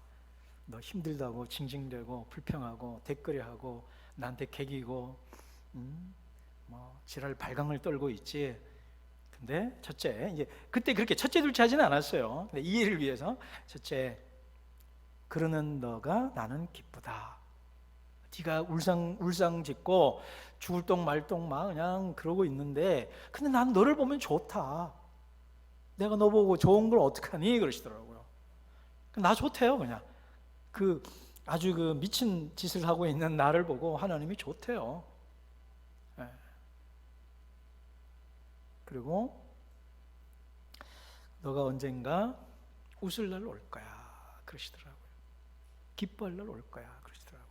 너 힘들다고 징징대고 불평하고 댓글이하고 나한테 개기고 뭐 지랄 발광을 떨고 있지. 근데 첫째, 이제 그때 그렇게 첫째 둘째 하지는 않았어요. 근데 이해를 위해서 첫째, 그러는 너가 나는 기쁘다. 네가 울상 짓고 죽을 똥 말 똥 막 그냥 그러고 있는데, 근데 난 너를 보면 좋다. 내가 너 보고 좋은 걸 어떡하니? 그러시더라고요. 나 좋대요. 그냥 그 아주 그 미친 짓을 하고 있는 나를 보고 하나님이 좋대요. 네. 그리고 너가 언젠가 웃을 날 올 거야 그러시더라고요. 기뻐할 날 올 거야 그러시더라고요.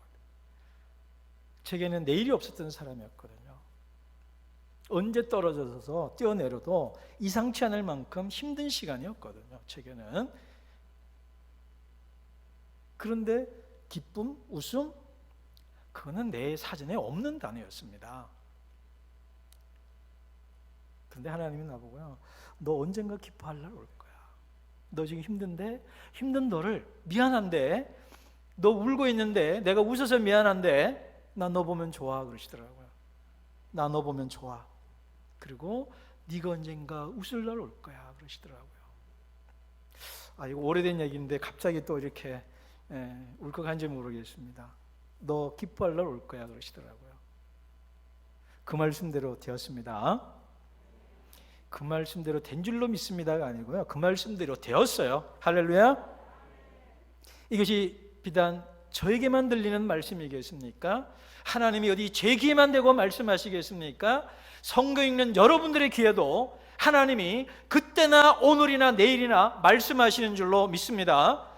제게는 내일이 없었던 사람이었거든요. 언제 떨어져서 뛰어내려도 이상치 않을 만큼 힘든 시간이었거든요, 제게는. 그런데 기쁨, 웃음, 그거는 내 사전에 없는 단어였습니다. 그런데 하나님이 나보고요, 너 언젠가 기뻐할 날 올 거야. 너 지금 힘든데, 힘든 너를, 미안한데, 너 울고 있는데 내가 웃어서 미안한데 나 너 보면 좋아 그러시더라고요. 나 너 보면 좋아. 그리고 네가 언젠가 웃을 날 올 거야 그러시더라고요. 이거 오래된 얘기인데 갑자기 또 이렇게 울컥한지 모르겠습니다. 너 기뻐할 날 올 거야 그러시더라고요. 그 말씀대로 되었습니다. 그 말씀대로 된 줄로 믿습니다가 아니고요, 그 말씀대로 되었어요. 할렐루야. 이것이 비단 저에게만 들리는 말씀이겠습니까? 하나님이 어디 제 귀에만 대고 말씀하시겠습니까? 성경 읽는 여러분들의 귀에도 하나님이 그때나 오늘이나 내일이나 말씀하시는 줄로 믿습니다.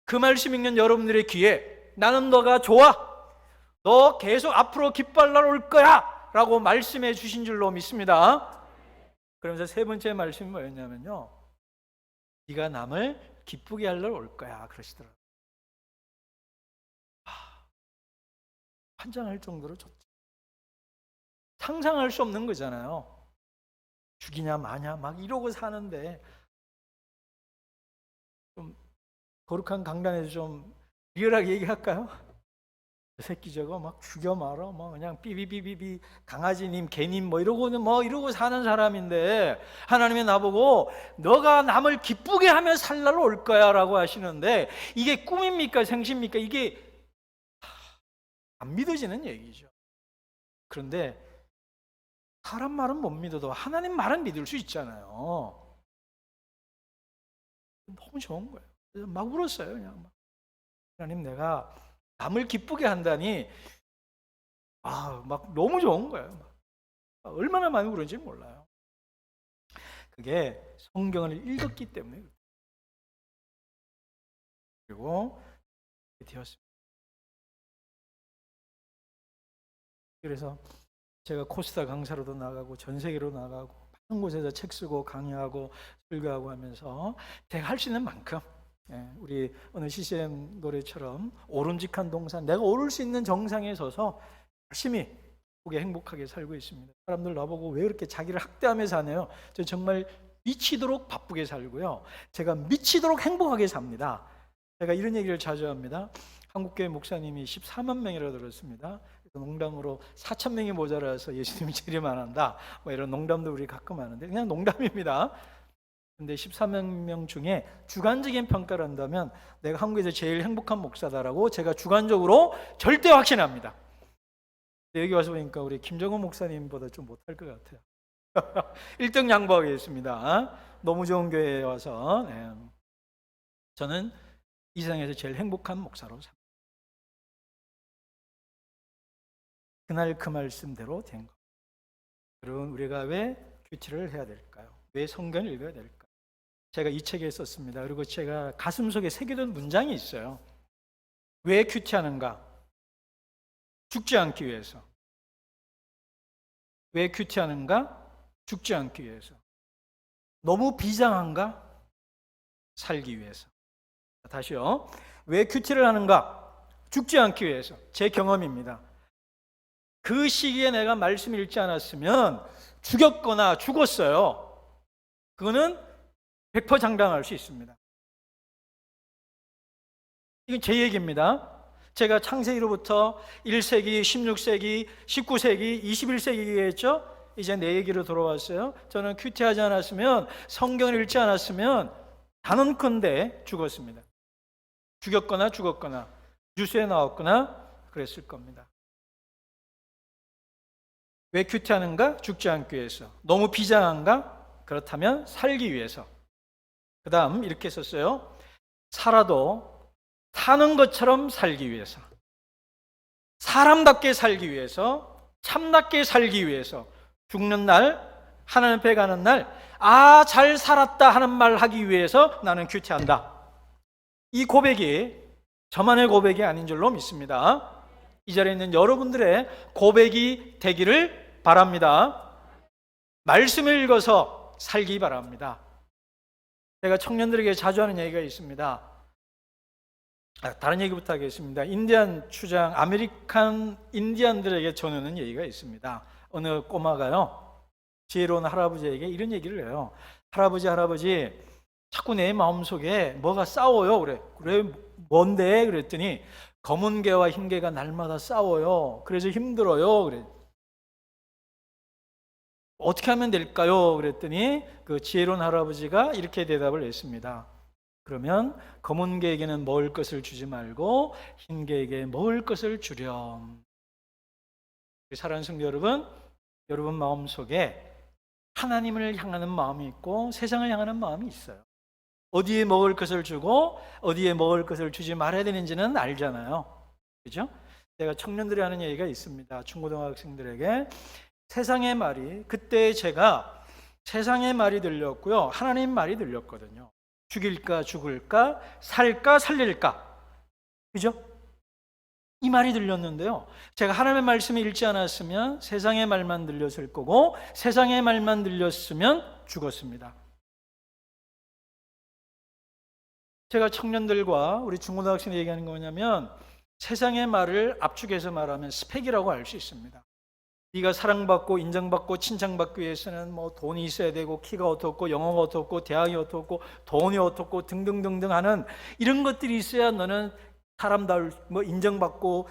그 말씀 읽는 여러분들의 귀에 나는 너가 좋아, 너 계속 앞으로 기뻐할 날 올 거야 라고 말씀해 주신 줄로 믿습니다. 그러면서 세 번째 말씀이 뭐였냐면요, 네가 남을 기쁘게 할 날 올 거야 그러시더라고요. 환장할 정도로 좋죠. 상상할 수 없는 거잖아요. 죽이냐 마냐 막 이러고 사는데, 좀 거룩한 강단에서 좀 리얼하게 얘기할까요? 그 새끼 저거 막 죽여 말아, 뭐 그냥 삐비비비비 강아지님 개님 뭐 이러고는 뭐 이러고 사는 사람인데, 하나님이 나보고 너가 남을 기쁘게 하며 살 날 올 거야라고 하시는데, 이게 꿈입니까 생시입니까? 이게 안 믿어지는 얘기죠. 그런데 사람 말은 못 믿어도 하나님 말은 믿을 수 있잖아요. 너무 좋은 거예요. 그래서 막 울었어요. 그냥 막. 하나님, 내가 남을 기쁘게 한다니 막 너무 좋은 거예요. 얼마나 많이 울었는지 몰라요. 그게 성경을 읽었기 때문에. 그리고 되었습니다. 그래서 제가 코스타 강사로도 나가고 전 세계로 나가고 많은 곳에서 책 쓰고 강의하고 설교하고 하면서 제가 할 수 있는 만큼, 우리 오늘 CCM 노래처럼 오름직한 동산, 내가 오를 수 있는 정상에 서서 열심히 행복하게 살고 있습니다. 사람들 나보고 왜 그렇게 자기를 학대하며 사네요. 저 정말 미치도록 바쁘게 살고요, 제가 미치도록 행복하게 삽니다. 제가 이런 얘기를 자주 합니다. 한국교회 목사님이 14만 명이라고 들었습니다. 농담으로 4천 명이 모자라서 예수님이 재림한다, 뭐 이런 농담도 우리 가끔 하는데 그냥 농담입니다. 근데 14만 명 중에 주관적인 평가를 한다면 내가 한국에서 제일 행복한 목사다라고 제가 주관적으로 절대 확신합니다. 여기 와서 보니까 우리 김정은 목사님보다 좀 못할 것 같아요. 1등 양보하겠습니다. 너무 좋은 교회에 와서 저는 이 세상에서 제일 행복한 목사로 삽니다. 그날 그 말씀대로 된 겁니다. 여러분, 우리가 왜 큐티를 해야 될까요? 왜 성경을 읽어야 될까요? 제가 이 책에 썼습니다. 그리고 제가 가슴속에 새겨둔 문장이 있어요. 왜 큐티하는가? 죽지 않기 위해서. 왜 큐티하는가? 죽지 않기 위해서. 너무 비장한가? 살기 위해서. 다시요. 왜 큐티를 하는가? 죽지 않기 위해서. 제 경험입니다. 그 시기에 내가 말씀 읽지 않았으면 죽였거나 죽었어요. 그거는 100% 장담할 수 있습니다. 이건 제 얘기입니다. 제가 창세기로부터 1세기, 16세기, 19세기, 21세기 했죠? 이제 내 얘기로 돌아왔어요. 저는 큐티하지 않았으면, 성경을 읽지 않았으면 단언컨대 죽었습니다. 죽였거나 죽었거나 뉴스에 나왔거나 그랬을 겁니다. 왜 큐티하는가? 죽지 않기 위해서. 너무 비장한가? 그렇다면 살기 위해서. 그 다음 이렇게 썼어요. 살아도 사는 것처럼 살기 위해서, 사람답게 살기 위해서, 참답게 살기 위해서, 죽는 날, 하나님 앞에 가는 날, 아, 잘 살았다 하는 말 하기 위해서 나는 큐티한다. 이 고백이 저만의 고백이 아닌 줄로 믿습니다. 이 자리에 있는 여러분들의 고백이 되기를 바랍니다. 말씀을 읽어서 살기 바랍니다. 제가 청년들에게 자주 하는 얘기가 있습니다. 다른 얘기부터 하겠습니다. 인디안 추장, 아메리칸 인디안들에게 전하는 얘기가 있습니다. 어느 꼬마가요, 지혜로운 할아버지에게 이런 얘기를 해요. 할아버지, 자꾸 내 마음속에 뭐가 싸워요. 그래, 뭔데? 그랬더니 검은 개와 흰 개가 날마다 싸워요. 그래서 힘들어요. 그래. 어떻게 하면 될까요? 그랬더니 그 지혜로운 할아버지가 이렇게 대답을 했습니다. 그러면 검은 개에게는 먹을 것을 주지 말고 흰 개에게 먹을 것을 주렴. 사랑하는 성도 여러분, 여러분 마음속에 하나님을 향하는 마음이 있고 세상을 향하는 마음이 있어요. 어디에 먹을 것을 주고 어디에 먹을 것을 주지 말아야 되는지는 알잖아요. 그죠? 제가 청년들이 하는 얘기가 있습니다. 중고등학생들에게 세상의 말이, 그때 제가 세상의 말이 들렸고요, 하나님 말이 들렸거든요. 죽일까 죽을까, 살까 살릴까, 그죠? 이 말이 들렸는데요, 제가 하나님의 말씀을 읽지 않았으면 세상의 말만 들렸을 거고 세상의 말만 들렸으면 죽었습니다. 제가 청년들과 우리 중고등학생이 얘기하는 거 뭐냐면, 세상의 말을 압축해서 말하면 스펙이라고 할 수 있습니다. 네가 사랑받고 인정받고 칭찬받기 위해서는 뭐 돈이 있어야 되고, 키가 어떻고, 영어가 어떻고, 대학이 어떻고, 돈이 어떻고 등등등등 하는 이런 것들이 있어야 너는 사람다울, 뭐 인정받고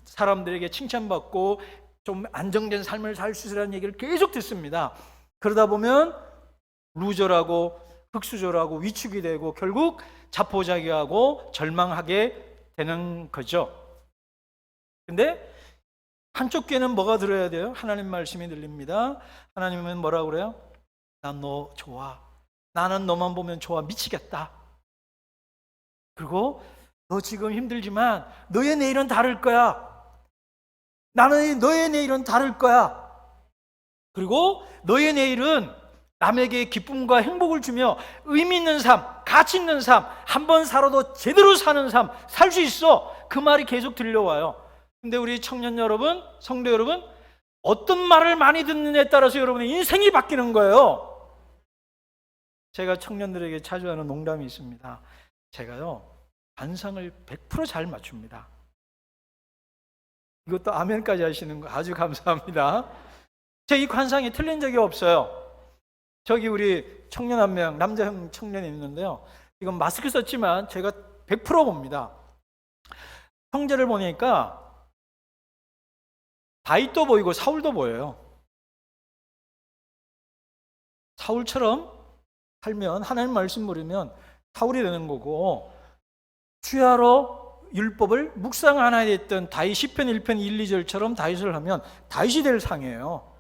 사람들에게 칭찬받고 좀 안정된 삶을 살 수 있으라는 얘기를 계속 듣습니다. 그러다 보면 루저라고 흑수저라고 위축이 되고 결국 자포자기하고 절망하게 되는 거죠. 근데 한쪽 귀에는 뭐가 들어야 돼요? 하나님 말씀이 들립니다. 하나님은 뭐라고 그래요? 난 너 좋아. 나는 너만 보면 좋아. 미치겠다. 그리고 너 지금 힘들지만 너의 내일은 다를 거야. 나는 너의 내일은 다를 거야. 그리고 너의 내일은 남에게 기쁨과 행복을 주며 의미 있는 삶, 가치 있는 삶, 한 번 살아도 제대로 사는 삶 살 수 있어. 그 말이 계속 들려와요. 근데 우리 청년 여러분, 성도 여러분, 어떤 말을 많이 듣느냐에 따라서 여러분의 인생이 바뀌는 거예요. 제가 청년들에게 자주 하는 농담이 있습니다. 제가요, 관상을 100% 잘 맞춥니다. 이것도 아멘까지 하시는 거 아주 감사합니다. 제 이 관상이 틀린 적이 없어요. 저기 우리 청년 한 명, 남자 청년이 있는데요, 이건 마스크 썼지만 제가 100% 봅니다. 형제를 보니까 다윗도 보이고 사울도 보여요. 사울처럼 살면, 하나님 말씀 모르면 사울이 되는 거고, 주야로 율법을 묵상 안 하게 됐던 다윗 시편 1편 1, 2절처럼 다윗을 하면 다윗이 될 상이에요.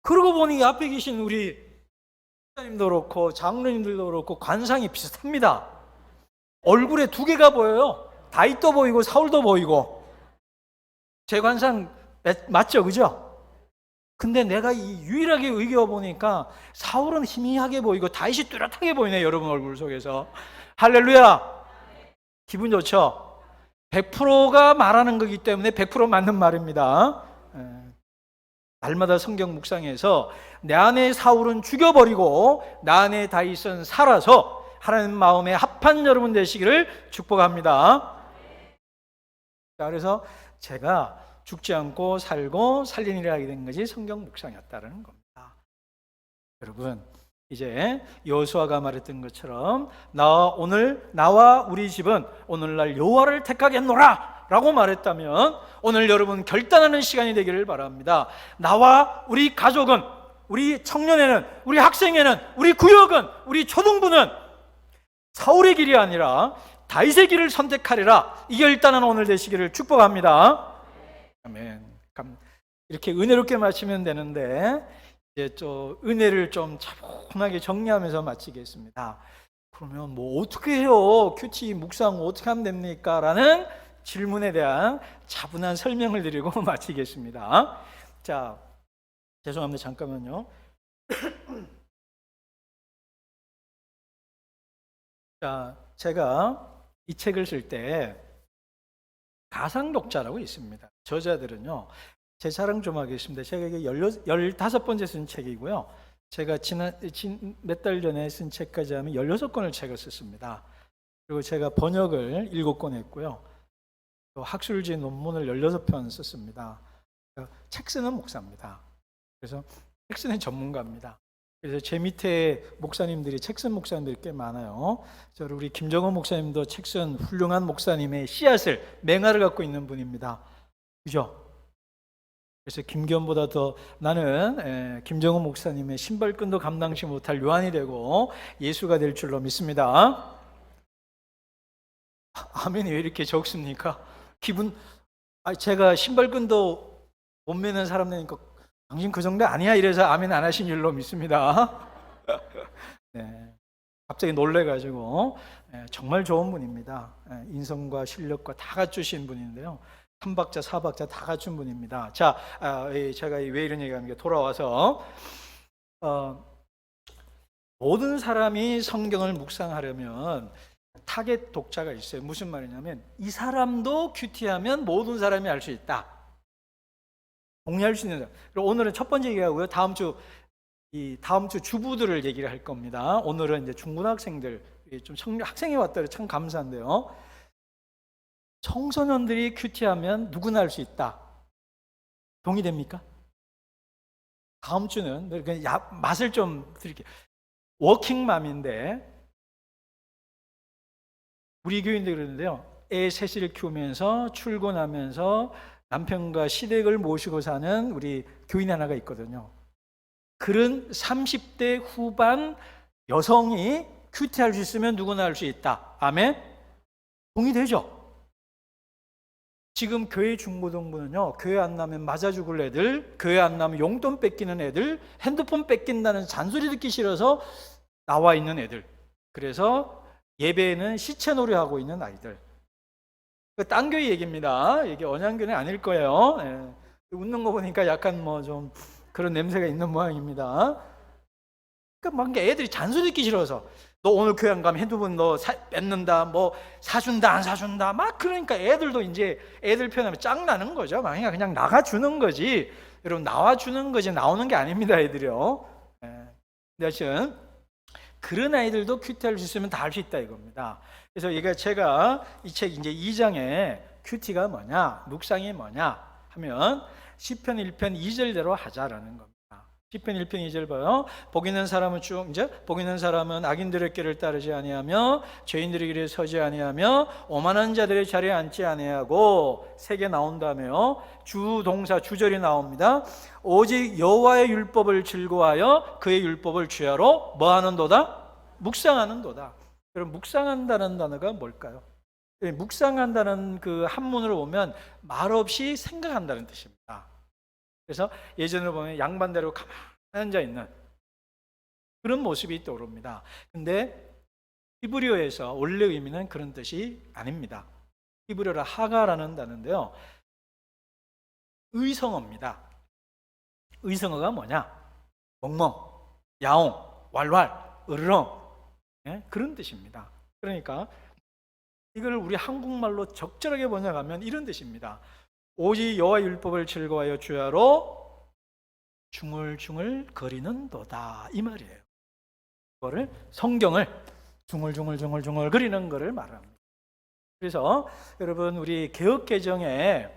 그러고 보니 앞에 계신 우리 목사님도 그렇고 장로님들도 그렇고 관상이 비슷합니다. 얼굴에 두 개가 보여요. 다윗도 보이고 사울도 보이고. 제 관상 맞죠? 그죠? 근데 내가 유일하게 의겨 보니까 사울은 희미하게 보이고 다윗이 뚜렷하게 보이네, 여러분 얼굴 속에서. 할렐루야. 기분 좋죠? 100%가 말하는 거기 때문에 100% 맞는 말입니다. 날마다 성경 묵상에서 내 안에 사울은 죽여버리고 나 안에 다윗은 살아서 하나님 마음에 합한 여러분 되시기를 축복합니다. 자, 그래서 제가 죽지 않고 살고 살리니라 하게 된 것이 성경 묵상이었다는 겁니다. 여러분, 이제 여호수아가 말했던 것처럼 나와 우리 집은 오늘날 여호와를 택하겠노라 라고 말했다면 오늘 여러분 결단하는 시간이 되기를 바랍니다. 나와 우리 가족은, 우리 청년에는, 우리 학생에는, 우리 구역은, 우리 초등부는 사울의 길이 아니라 다윗의 길을 선택하리라. 이 결단은 오늘 되시기를 축복합니다. 아멘. 이렇게 은혜롭게 마치면 되는데 이제 또 은혜를 좀 차분하게 정리하면서 마치겠습니다. 그러면 뭐 어떻게 해요? 큐티 묵상 어떻게 하면 됩니까? 라는 질문에 대한 차분한 설명을 드리고 마치겠습니다. 자, 죄송합니다. 잠깐만요. 자, 제가 이 책을 쓸 때 가상 독자라고 있습니다. 저자들은요, 제 자랑 좀 하겠습니다. 제가 이게 15번째 쓴 책이고요. 제가 몇 달 전에 쓴 책까지 하면 16권을 책을 썼습니다. 그리고 제가 번역을 7권 했고요. 또 학술지 논문을 16편 썼습니다. 책 쓰는 목사입니다. 그래서 책 쓰는 전문가입니다. 그래서 제 밑에 목사님들이 책 쓴 목사님들이 꽤 많아요. 우리 김정은 목사님도 책 쓴 훌륭한 목사님의 씨앗을, 맹아를 갖고 있는 분입니다. 그죠? 그래서 김기현보다 더 나는 김정은 목사님의 신발끈도 감당치 못할 요한이 되고 예수가 될 줄로 믿습니다. 아멘이 왜 이렇게 적습니까? 제가 신발끈도 못 매는 사람 되니까 당신 그 정도 아니야 이래서 아멘 안 하신 줄로 믿습니다. 네, 갑자기 놀래가지고 정말 좋은 분입니다. 인성과 실력과 다 갖추신 분인데요. 3박자 4박자 다 갖춘 분입니다. 자, 제가 왜 이런 얘기하는 게 돌아와서 모든 사람이 성경을 묵상하려면 타겟 독자가 있어요. 무슨 말이냐면 이 사람도 큐티하면 모든 사람이 알 수 있다. 동의할 수 있는 사람. 그리고 오늘은 첫 번째 얘기하고요. 다음 주 주부들을 얘기를 할 겁니다. 오늘은 이제 중고등학생들, 좀 학생이 왔다 참 감사한데요. 청소년들이 큐티하면 누구나 알 수 있다. 동의됩니까? 다음 주는 그냥 맛을 좀 드릴게요. 워킹맘인데 우리 교인들이 그러는데요. 애 셋을 키우면서 출근하면서 남편과 시댁을 모시고 사는 우리 교인 하나가 있거든요. 그런 30대 후반 여성이 큐티할 수 있으면 누구나 할 수 있다. 아멘? 동의되죠? 지금 교회 중고등부는요, 교회 안 나면 맞아 죽을 애들, 교회 안 나면 용돈 뺏기는 애들, 핸드폰 뺏긴다는 잔소리 듣기 싫어서 나와 있는 애들. 그래서 예배에는 시체놀이 하고 있는 아이들. 딴 교회 얘기입니다. 이게 언양교는 아닐 거예요. 네. 웃는 거 보니까 약간 뭐 좀 그런 냄새가 있는 모양입니다. 그러니까 막 애들이 잔소리 듣기 싫어서 너 오늘 교회 안 가면 핸드폰 너 뺏는다, 뭐 사준다 안 사준다, 막 그러니까 애들도 이제 애들 표현하면 짱나는 거죠. 막 그냥 나가주는 거지. 여러분 나와주는 거지 나오는 게 아닙니다, 애들이요. 네. 하여튼 그런 아이들도 큐티할 수 있으면 다 할 수 있다 이겁니다. 그래서 제가 이 책 이제 2장에 큐티가 뭐냐, 묵상이 뭐냐 하면 시편 1편 2절대로 하자라는 겁니다. 시편 1편 2절 봐요. 복 있는 사람은 복 있는 사람은 악인들의 길을 따르지 아니하며 죄인들의 길에 서지 아니하며 오만한 자들의 자리에 앉지 아니하고 세 개 나온다며 주동사 주절이 나옵니다. 오직 여호와의 율법을 즐거워하여 그의 율법을 주야로 뭐 하는도다? 묵상하는도다. 여러분 묵상한다는 단어가 뭘까요? 묵상한다는 그 한문으로 보면 말없이 생각한다는 뜻입니다. 그래서 예전에 보면 양반대로 가만히 앉아 있는 그런 모습이 떠오릅니다. 근데 히브리어에서 원래 의미는 그런 뜻이 아닙니다. 히브리어로 하가라는 단어인데요, 의성어입니다. 의성어가 뭐냐? 멍멍, 야옹, 왈왈, 으르렁, 그런 뜻입니다. 그러니까 이걸 우리 한국말로 적절하게 번역하면 이런 뜻입니다. 오직 여호와 율법을 즐거워하여 주야로 중얼중얼 거리는도다, 이 말이에요. 그거를, 성경을 중얼중얼 거리는 거를 말합니다. 그래서 여러분, 우리 개역개정에,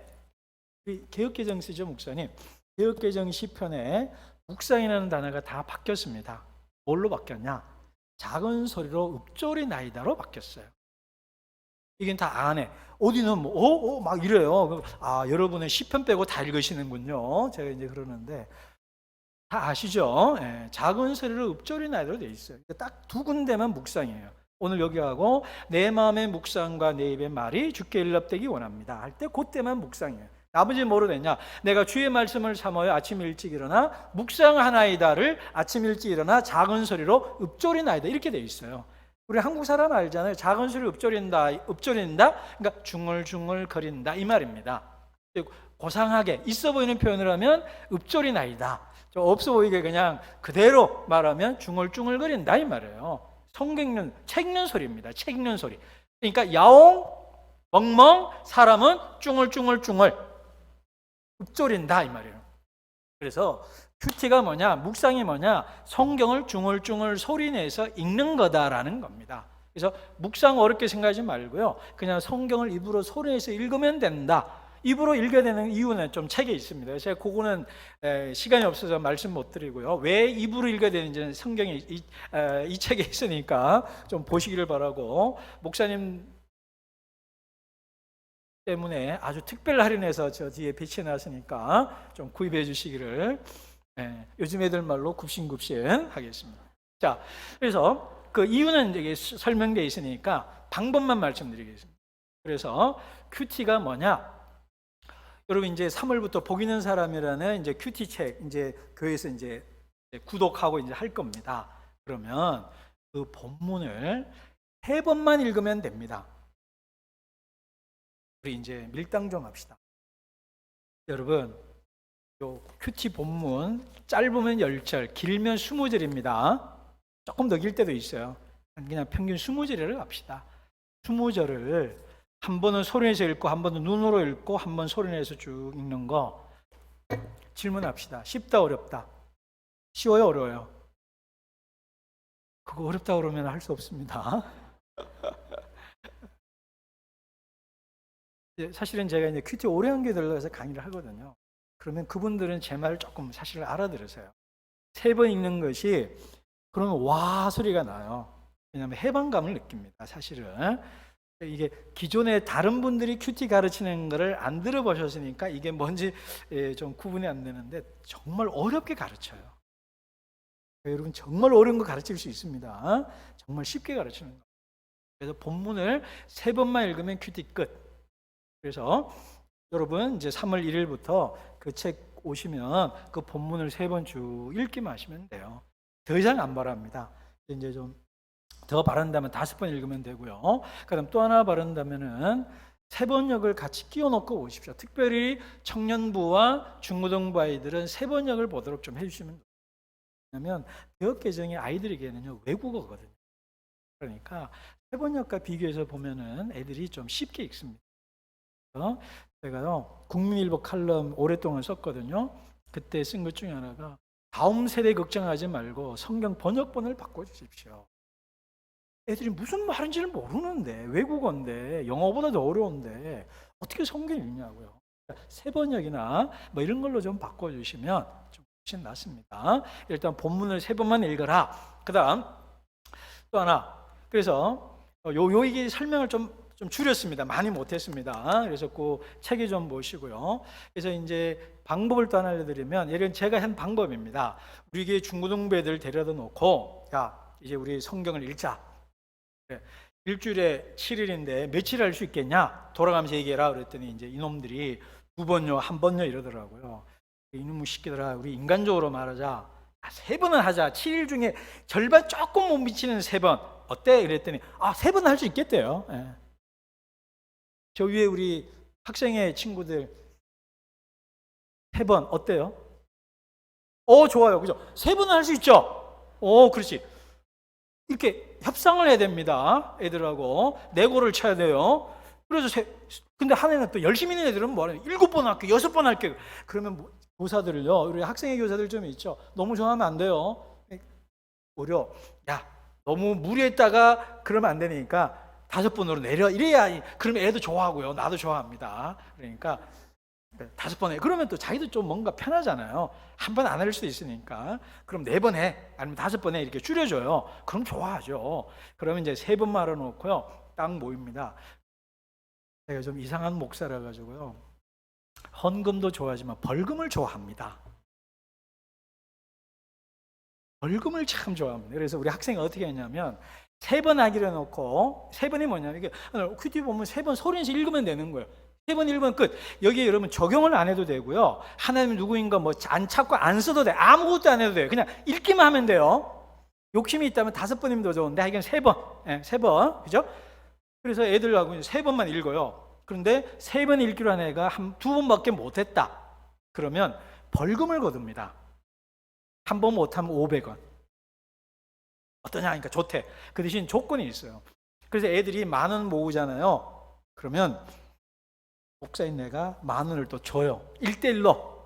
개역개정 쓰죠, 목사님? 개역개정 시편에 묵상이라는 단어가 다 바뀌었습니다. 뭘로 바뀌었냐? 작은 소리로 읊조리나이다로 바뀌었어요. 이게 다 안에, 어디는 막 이래요. 여러분은 시편 빼고 다 읽으시는군요. 제가 이제 그러는데, 다 아시죠? 작은 소리로 읊조리나이다로 되어 있어요. 딱 두 군데만 묵상이에요. 오늘 여기 하고 내 마음의 묵상과 내 입의 말이 주께 일납되기 원합니다 할 때 그때만 묵상이에요. 나머지 뭐로 됐냐? 내가 주의 말씀을 삼아요 아침 일찍 일어나 묵상하나이다를 아침 일찍 일어나 작은 소리로 읊조리나이다, 이렇게 돼 있어요. 우리 한국 사람 알잖아요. 작은 소리로 읊조린다, 그러니까 중얼중얼 거린다, 이 말입니다. 고상하게 있어 보이는 표현을 하면 읊조리나이다, 좀 없어 보이게 그냥 그대로 말하면 중얼중얼 거린다, 이 말이에요. 책 읽는 소리입니다. 책 읽는 소리. 그러니까 야옹, 멍멍, 사람은 쭝얼쭝얼 읊조린다, 이 말이에요. 그래서 큐티가 뭐냐, 묵상이 뭐냐, 성경을 중얼중얼 소리내서 읽는 거다라는 겁니다. 그래서 묵상 어렵게 생각하지 말고요, 그냥 성경을 입으로 소리내서 읽으면 된다. 입으로 읽어야 되는 이유는 좀 책에 있습니다. 제가 그거는 시간이 없어서 말씀 못 드리고요. 왜 입으로 읽어야 되는지는 성경에 이 책에 있으니까 좀 보시기를 바라고, 목사님 때문에 아주 특별 할인해서 저 뒤에 배치해 놨으니까 좀 구입해 주시기를, 요즘 애들 말로 굽신굽신 하겠습니다. 자, 그래서 그 이유는 이게 설명되어 있으니까 방법만 말씀드리겠습니다. 그래서 큐티가 뭐냐? 여러분 이제 3월부터 복 있는 사람이라는 이제 큐티 책 이제 교회에서 이제 구독하고 이제 할 겁니다. 그러면 그 본문을 3번만 읽으면 됩니다. 우리 이제 밀당 좀 합시다. 여러분, 요 큐티 본문 짧으면 10절, 길면 20절입니다. 조금 더 길 때도 있어요. 그냥 평균 20절을 합시다. 20절을 한 번은 소리내서 읽고, 한 번은 눈으로 읽고, 한 번 소리내서 쭉 읽는 거. 질문합시다. 쉽다, 어렵다? 쉬워요, 어려워요? 그거 어렵다 그러면 할 수 없습니다. 사실은 제가 이제 큐티 오래 한 교회 들어가서 강의를 하거든요. 그러면 그분들은 제 말을 조금 사실 알아들으세요. 3번 읽는 것이, 그러면 와 소리가 나요. 왜냐하면 해방감을 느낍니다. 사실은 이게 기존에 다른 분들이 큐티 가르치는 거를 안 들어보셨으니까 이게 뭔지 좀 구분이 안 되는데, 정말 어렵게 가르쳐요. 여러분, 정말 어려운 거 가르칠 수 있습니다. 정말 쉽게 가르치는 거. 그래서 본문을 3번만 읽으면 큐티 끝. 그래서 여러분 이제 3월 1일부터 그 책 오시면 그 본문을 3번 쭉 읽기만 하시면 돼요. 더 이상 안 바랍니다. 이제 좀 더 바란다면 5번 읽으면 되고요. 그다음 또 하나 바란다면은 3번역을 같이 끼워 넣고 오십시오. 특별히 청년부와 중고등부 아이들은 3번역을 보도록 좀 해주시면 돼요. 왜냐하면 개역개정의 아이들에게는요 외국어거든요. 그러니까 3번역과 비교해서 보면은 애들이 좀 쉽게 읽습니다. 제가요 국민일보 칼럼 오랫동안 썼거든요. 그때 쓴 것 중에 하나가, 다음 세대 걱정하지 말고 성경 번역본을 바꿔주십시오. 애들이 무슨 말인지를 모르는데, 외국어인데, 영어보다 더 어려운데 어떻게 성경 읽냐고요. 3번역이나 뭐 이런 걸로 좀 바꿔주시면 좀 훨씬 낫습니다. 일단 본문을 3번만 읽어라. 그 다음 또 하나, 그래서 이게 설명을 좀 줄였습니다. 많이 못했습니다. 그래서 그 책에 좀 보시고요. 그래서 이제 방법을 또 하나 알려드리면, 예를 들어 제가 한 방법입니다. 우리 교회 중고등부 애들 데려다 놓고, 야 이제 우리 성경을 읽자. 일주일에 7일인데 며칠 할 수 있겠냐? 돌아가면서 얘기해라. 그랬더니 이제 이놈들이 2번요, 1번요 이러더라고요. 이놈의 새끼들아, 우리 인간적으로 말하자. 세 번은 하자. 7일 중에 절반 조금 못 미치는 세 번. 어때? 이랬더니 3번은 할 수 있겠대요. 예. 저 위에 우리 학생의 친구들 3번 어때요? 좋아요. 그죠? 3번은 할 수 있죠? 그렇지. 이렇게 협상을 해야 됩니다. 애들하고 내고를 쳐야 돼요. 그래서 근데 한 해는 또 열심히 있는 애들은 뭐하냐? 7번 할게, 6번 할게. 그러면 교사들을요, 우리 학생의 교사들 좀 있죠. 너무 좋아하면 안 돼요. 오히려 너무 무리했다가 그러면 안 되니까 5번으로 내려 이래야, 그러면 애도 좋아하고요, 나도 좋아합니다. 그러니까 5번 해. 그러면 또 자기도 좀 뭔가 편하잖아요. 한 번 안 할 수도 있으니까. 그럼 4번 해, 아니면 5번 해, 이렇게 줄여줘요. 그럼 좋아하죠. 그러면 이제 3번 말아놓고요, 딱 모입니다. 제가 좀 이상한 목사라 가지고요, 헌금도 좋아하지만 벌금을 좋아합니다. 벌금을 참 좋아합니다. 그래서 우리 학생이 어떻게 했냐면 3번 하기로 해놓고, 3번이 뭐냐면 이게 큐티 보면 3번 소리내서 읽으면 되는 거예요. 3번 읽으면 끝. 여기에 여러분 적용을 안 해도 되고요, 하나님 누구인가 뭐 안 찾고 안 써도 돼. 아무것도 안 해도 돼요. 그냥 읽기만 하면 돼요. 욕심이 있다면 5번이면 더 좋은데 이건 3번. 3번. 그죠? 그래서 애들하고 3번만 읽어요. 그런데 3번 읽기로 한 애가 2번밖에 못했다. 그러면 벌금을 거둡니다. 한 번 못하면 500원. 어떠냐 하니까 좋대. 그 대신 조건이 있어요. 그래서 애들이 10,000원 모으잖아요. 그러면 목사인 내가 10,000원을 또 줘요. 1대1로.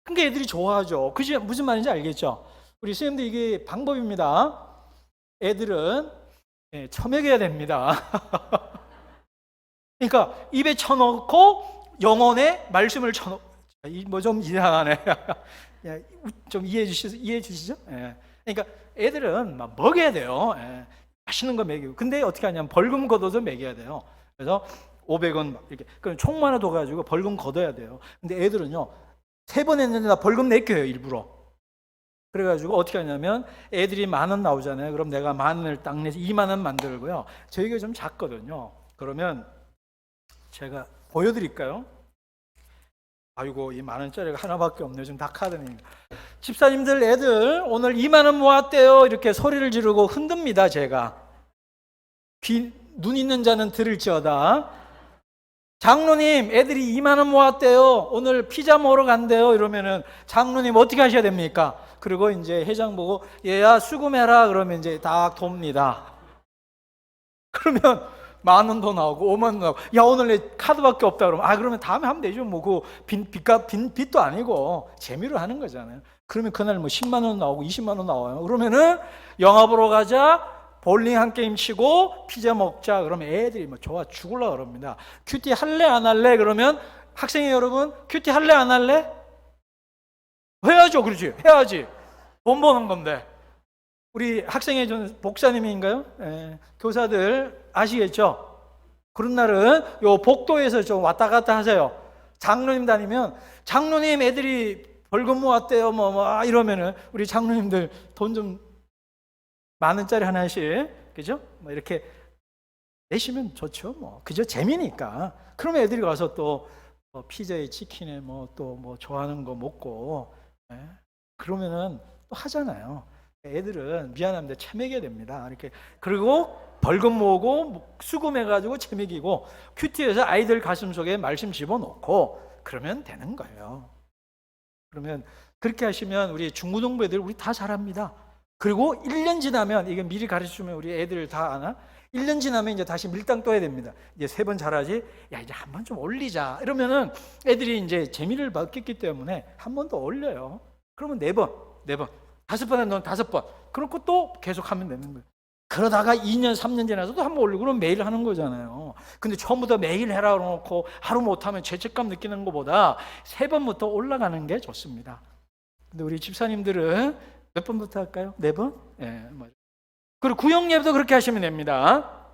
그러니까 애들이 좋아하죠. 그게 무슨 말인지 알겠죠? 우리 선생님들 이게 방법입니다. 애들은 처먹여야 됩니다. 그러니까 입에 쳐넣고 영혼에 말씀을 쳐넣고, 뭐 좀 이상하네. 좀 이해해 주시죠? 그러니까 애들은 막 먹여야 돼요. 맛있는 거 먹이고. 근데 어떻게 하냐면 벌금 걷어서 먹여야 돼요. 그래서 500원 이렇게. 그럼 총 하나 둬가지고 벌금 걷어야 돼요. 근데 애들은요, 3번 했는데 나 벌금 낼게요, 일부러. 그래가지고 어떻게 하냐면 애들이 10,000원 나오잖아요. 그럼 내가 10,000원을 딱 내서 20,000원 만들고요. 저희가 좀 작거든요. 그러면 제가 보여드릴까요? 아이고, 이 10,000원짜리가 하나밖에 없네요. 지금 다 카드니까. 집사님들 애들 오늘 20,000원 모았대요. 이렇게 소리를 지르고 흔듭니다. 제가 눈 있는 자는 들을지어다. 장로님, 애들이 20,000원 모았대요. 오늘 피자 먹으러 간대요. 이러면은 장로님 어떻게 하셔야 됩니까? 그리고 이제 회장 보고 얘야 수금해라. 그러면 이제 딱 돕니다. 그러면 10,000원 더 나오고 50,000원 나오고, 야 오늘 내 카드밖에 없다. 그러면 그러면 다음에 하면 되죠. 뭐 그 빚도 아니고 재미로 하는 거잖아요. 그러면 그날 뭐 100,000원 나오고 200,000원 나와요. 그러면은 영화 보러 가자, 볼링 한 게임 치고 피자 먹자. 그러면 애들이 뭐 좋아 죽을라 그럽니다. 큐티 할래 안 할래? 그러면 학생이 여러분 큐티 할래 안 할래? 해야죠. 그렇지, 해야지. 돈 버는 건데. 우리 학생의 목사님인가요? 교사들 아시겠죠? 그런 날은 요 복도에서 좀 왔다 갔다 하세요. 장로님 다니면 장로님 애들이 벌금 모았대요 이러면은 우리 장로님들 돈 좀 10,000원짜리 하나씩, 그죠? 뭐 이렇게 내시면 좋죠. 뭐 그저 재미니까. 그러면 애들이 가서 또 피자에 치킨에 또 좋아하는 거 먹고, 그러면은 또 하잖아요. 애들은 미안합니다. 체먹여야 됩니다. 이렇게. 그리고 벌금 모으고 수금해가지고 체먹이고, 큐티에서 아이들 가슴 속에 말씀 집어넣고 그러면 되는 거예요. 그러면 그렇게 하시면 우리 중고등부 애들 우리 다 잘합니다. 그리고 1년 지나면, 이게 미리 가르쳐주면 우리 애들 다 아나? 1년 지나면 이제 다시 밀당 또 해야 됩니다. 이제 3번 잘하지? 야, 이제 한 번 좀 올리자. 이러면은 애들이 이제 재미를 받겠기 때문에 한 번 더 올려요. 그러면 4번. 5번 하면 넌 5번. 그렇고 또 계속 하면 되는 거예요. 그러다가 2년, 3년 지나서 또 한 번 올리고, 그럼 매일 하는 거잖아요. 근데 처음부터 매일 해라 그러놓고 하루 못하면 죄책감 느끼는 것보다 3번부터 올라가는 게 좋습니다. 근데 우리 집사님들은 몇 번부터 할까요? 4번? 그리고 구역예배도 그렇게 하시면 됩니다.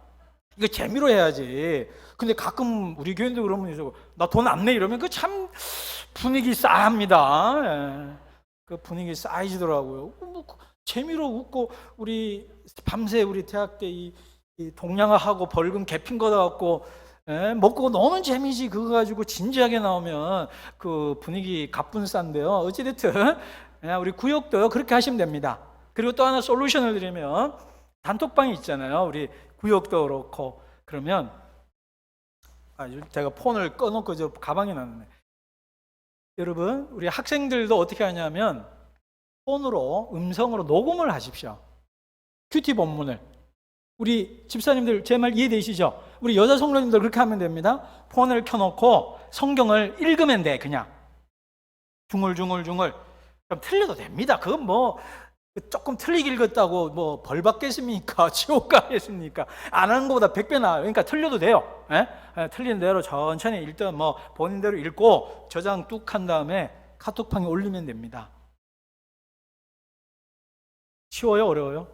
이거 재미로 해야지. 근데 가끔 우리 교인들 그러면 나 돈 안 내 이러면 그 참 분위기 싸합니다. 그 분위기 싸이지더라고요. 재미로 웃고, 우리 밤새 우리 대학 때 이 동양화하고 벌금 개핀 거 갖고 먹고 노는 재미지. 그거 가지고 진지하게 나오면 그 분위기 가뿐 싼데요. 어찌됐든 우리 구역도 그렇게 하시면 됩니다. 그리고 또 하나 솔루션을 드리면 단톡방이 있잖아요. 우리 구역도 그렇고. 그러면 제가 폰을 꺼놓고 저 가방에 놨네. 여러분, 우리 학생들도 어떻게 하냐면 폰으로 음성으로 녹음을 하십시오. 큐티 본문을. 우리 집사님들 제 말 이해되시죠? 우리 여자 성도님들 그렇게 하면 됩니다. 폰을 켜놓고 성경을 읽으면 돼. 그냥 중얼중얼. 그럼 틀려도 됩니다. 그건 뭐 조금 틀리게 읽었다고 뭐 벌 받겠습니까? 지옥 가겠습니까? 안 하는 것보다 100배 나아요. 그러니까 틀려도 돼요. 틀린 대로 천천히 일단 뭐 본인대로 읽고 저장 뚝 한 다음에 카톡방에 올리면 됩니다. 쉬워요? 어려워요?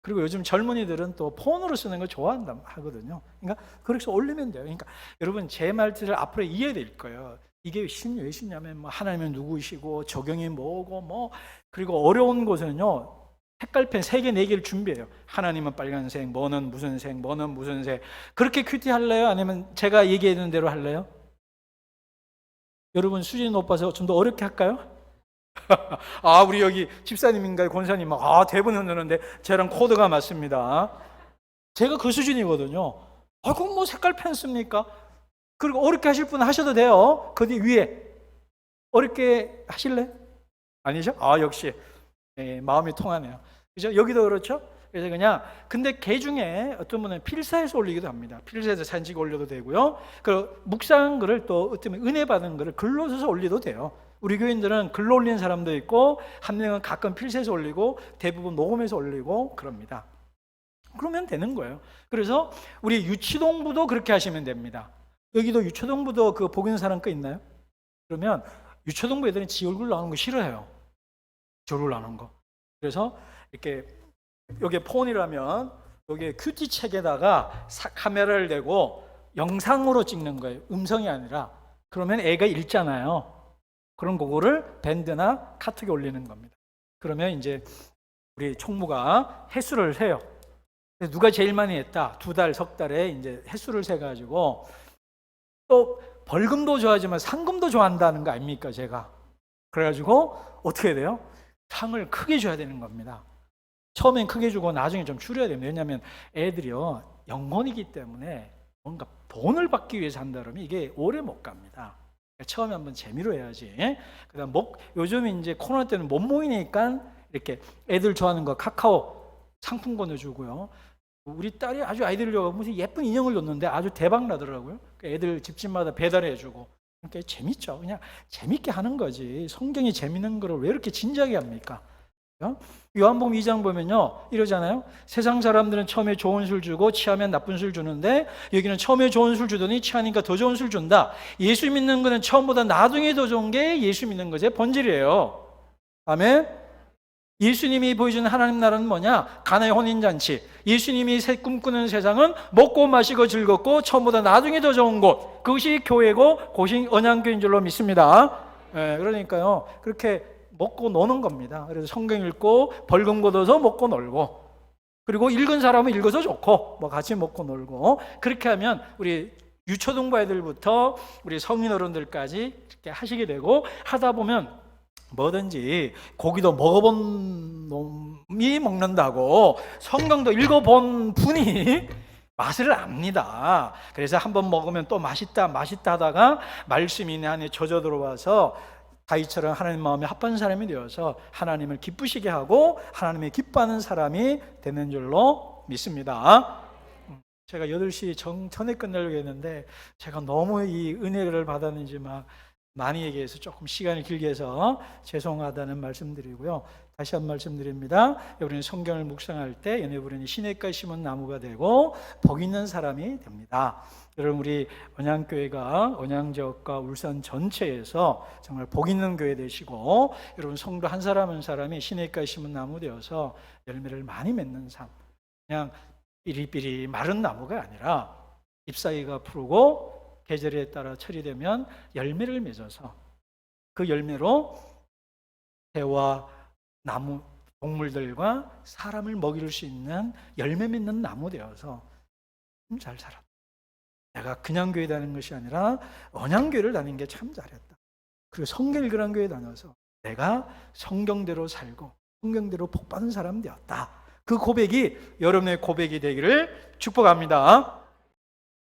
그리고 요즘 젊은이들은 또 폰으로 쓰는 거 좋아한다 하거든요. 그러니까 그렇게 올리면 돼요. 그러니까 여러분 제 말들을 앞으로 이해될 거예요. 이게 왜 신냐면 뭐 하나님은 누구시고 적용이 뭐고 뭐 그리고 어려운 것은요. 색깔펜 3개, 4개를 준비해요. 하나님은 빨간색, 뭐는 무슨 색, 뭐는 무슨 색. 그렇게 큐티 할래요? 아니면 제가 얘기했는 대로 할래요? 여러분 수준이 높아서 좀 더 어렵게 할까요? 우리 여기 집사님인가요? 권사님 대본 흔드는데 저랑 코드가 맞습니다. 제가 그 수준이거든요. 그럼 뭐 색깔 펜 씁니까? 그리고 어렵게 하실 분은 하셔도 돼요. 그 뒤 위에 어렵게 하실래? 아니죠? 역시 마음이 통하네요. 그죠? 여기도 그렇죠? 그래서 그냥 근데 개 중에 어떤 분은 필사해서 올리기도 합니다. 필사해서 사진 찍어 올려도 되고요. 그 묵상 글을 또 어떤 은혜 받은 글을 글로 써서 올려도 돼요. 우리 교인들은 글로 올리는 사람도 있고 한 명은 가끔 필사해서 올리고 대부분 녹음해서 올리고 그럽니다. 그러면 되는 거예요. 그래서 우리 유치동부도 그렇게 하시면 됩니다. 여기도 유초동부도 그 보기는 사람 거 있나요? 그러면 유초동부 애들은 지 얼굴 나오는 거 싫어해요. 지 얼굴 나오는 거. 그래서 이렇게 여기 폰이라면 여기 큐티 책에다가 카메라를 대고 영상으로 찍는 거예요. 음성이 아니라. 그러면 애가 읽잖아요. 그런 그거를 밴드나 카톡에 올리는 겁니다. 그러면 이제 우리 총무가 횟수를 세요. 누가 제일 많이 했다. 2달, 석 달에 이제 횟수를 세 가지고 또 벌금도 좋아하지만 상금도 좋아한다는 거 아닙니까, 제가? 그래가지고 어떻게 해야 돼요? 상을 크게 줘야 되는 겁니다. 처음엔 크게 주고 나중에 좀 줄여야 됩니다. 왜냐하면 애들이요 영혼이기 때문에 뭔가 돈을 받기 위해서 한다 그러면 이게 오래 못 갑니다. 처음에 한번 재미로 해야지. 그다음 요즘 이제 코로나 때는 못 모이니까 이렇게 애들 좋아하는 거 카카오 상품권을 주고요. 우리 딸이 아주 아이들을 좋아하고 무슨 예쁜 인형을 줬는데 아주 대박 나더라고요. 애들 집집마다 배달해주고. 그러니까 재밌죠. 그냥 재밌게 하는 거지. 성경이 재밌는 거를 왜 이렇게 진지하게 합니까? 요한복음 2장 보면요 이러잖아요. 세상 사람들은 처음에 좋은 술 주고 취하면 나쁜 술 주는데 여기는 처음에 좋은 술 주더니 취하니까 더 좋은 술 준다. 예수 믿는 거는 처음보다 나중에 더 좋은 게 예수 믿는 것의 본질이에요. 아멘. 예수님이 보여주는 하나님 나라는 뭐냐? 가나의 혼인잔치. 예수님이 꿈꾸는 세상은 먹고 마시고 즐겁고 처음보다 나중에 더 좋은 곳. 그것이 교회고 그것이 언양교인 줄로 믿습니다. 그러니까요 그렇게 먹고 노는 겁니다. 그래서 성경 읽고 벌금 걷어서 먹고 놀고 그리고 읽은 사람은 읽어서 좋고 뭐 같이 먹고 놀고 그렇게 하면 우리 유초등부 애들부터 우리 성인 어른들까지 이렇게 하시게 되고 하다 보면 뭐든지 고기도 먹어본 놈이 먹는다고 성경도 읽어본 분이 맛을 압니다. 그래서 한번 먹으면 또 맛있다 하다가 말씀이 내 안에 젖어 들어와서 다윗처럼 하나님 마음에 합한 사람이 되어서 하나님을 기쁘시게 하고 하나님의 기뻐하는 사람이 되는 줄로 믿습니다. 제가 8시 전에 끝내려고 했는데 제가 너무 이 은혜를 받았는지 많이 얘기해서 조금 시간을 길게 해서 죄송하다는 말씀드리고요. 다시 한 말씀드립니다. 우리는 성경을 묵상할 때 얘네들은 시냇가에 심은 나무가 되고 복 있는 사람이 됩니다. 여러분 우리 언양교회가 언양지역과 울산 전체에서 정말 복 있는 교회 되시고 여러분 성도 한 사람 한 사람이 시냇가에 심은 나무 되어서 열매를 많이 맺는 삶, 그냥 삐리삐리 마른 나무가 아니라 잎사귀가 푸르고 계절에 따라 처리되면 열매를 맺어서 그 열매로 새와 나무, 동물들과 사람을 먹일 수 있는 열매 맺는 나무 되어서 잘 살았다. 내가 그냥 교회 다니는 것이 아니라 언양교회를 다니는 게 참 잘했다. 그리고 성경 읽으라는 교회 다녀서 내가 성경대로 살고 성경대로 복받은 사람 되었다. 그 고백이 여러분의 고백이 되기를 축복합니다.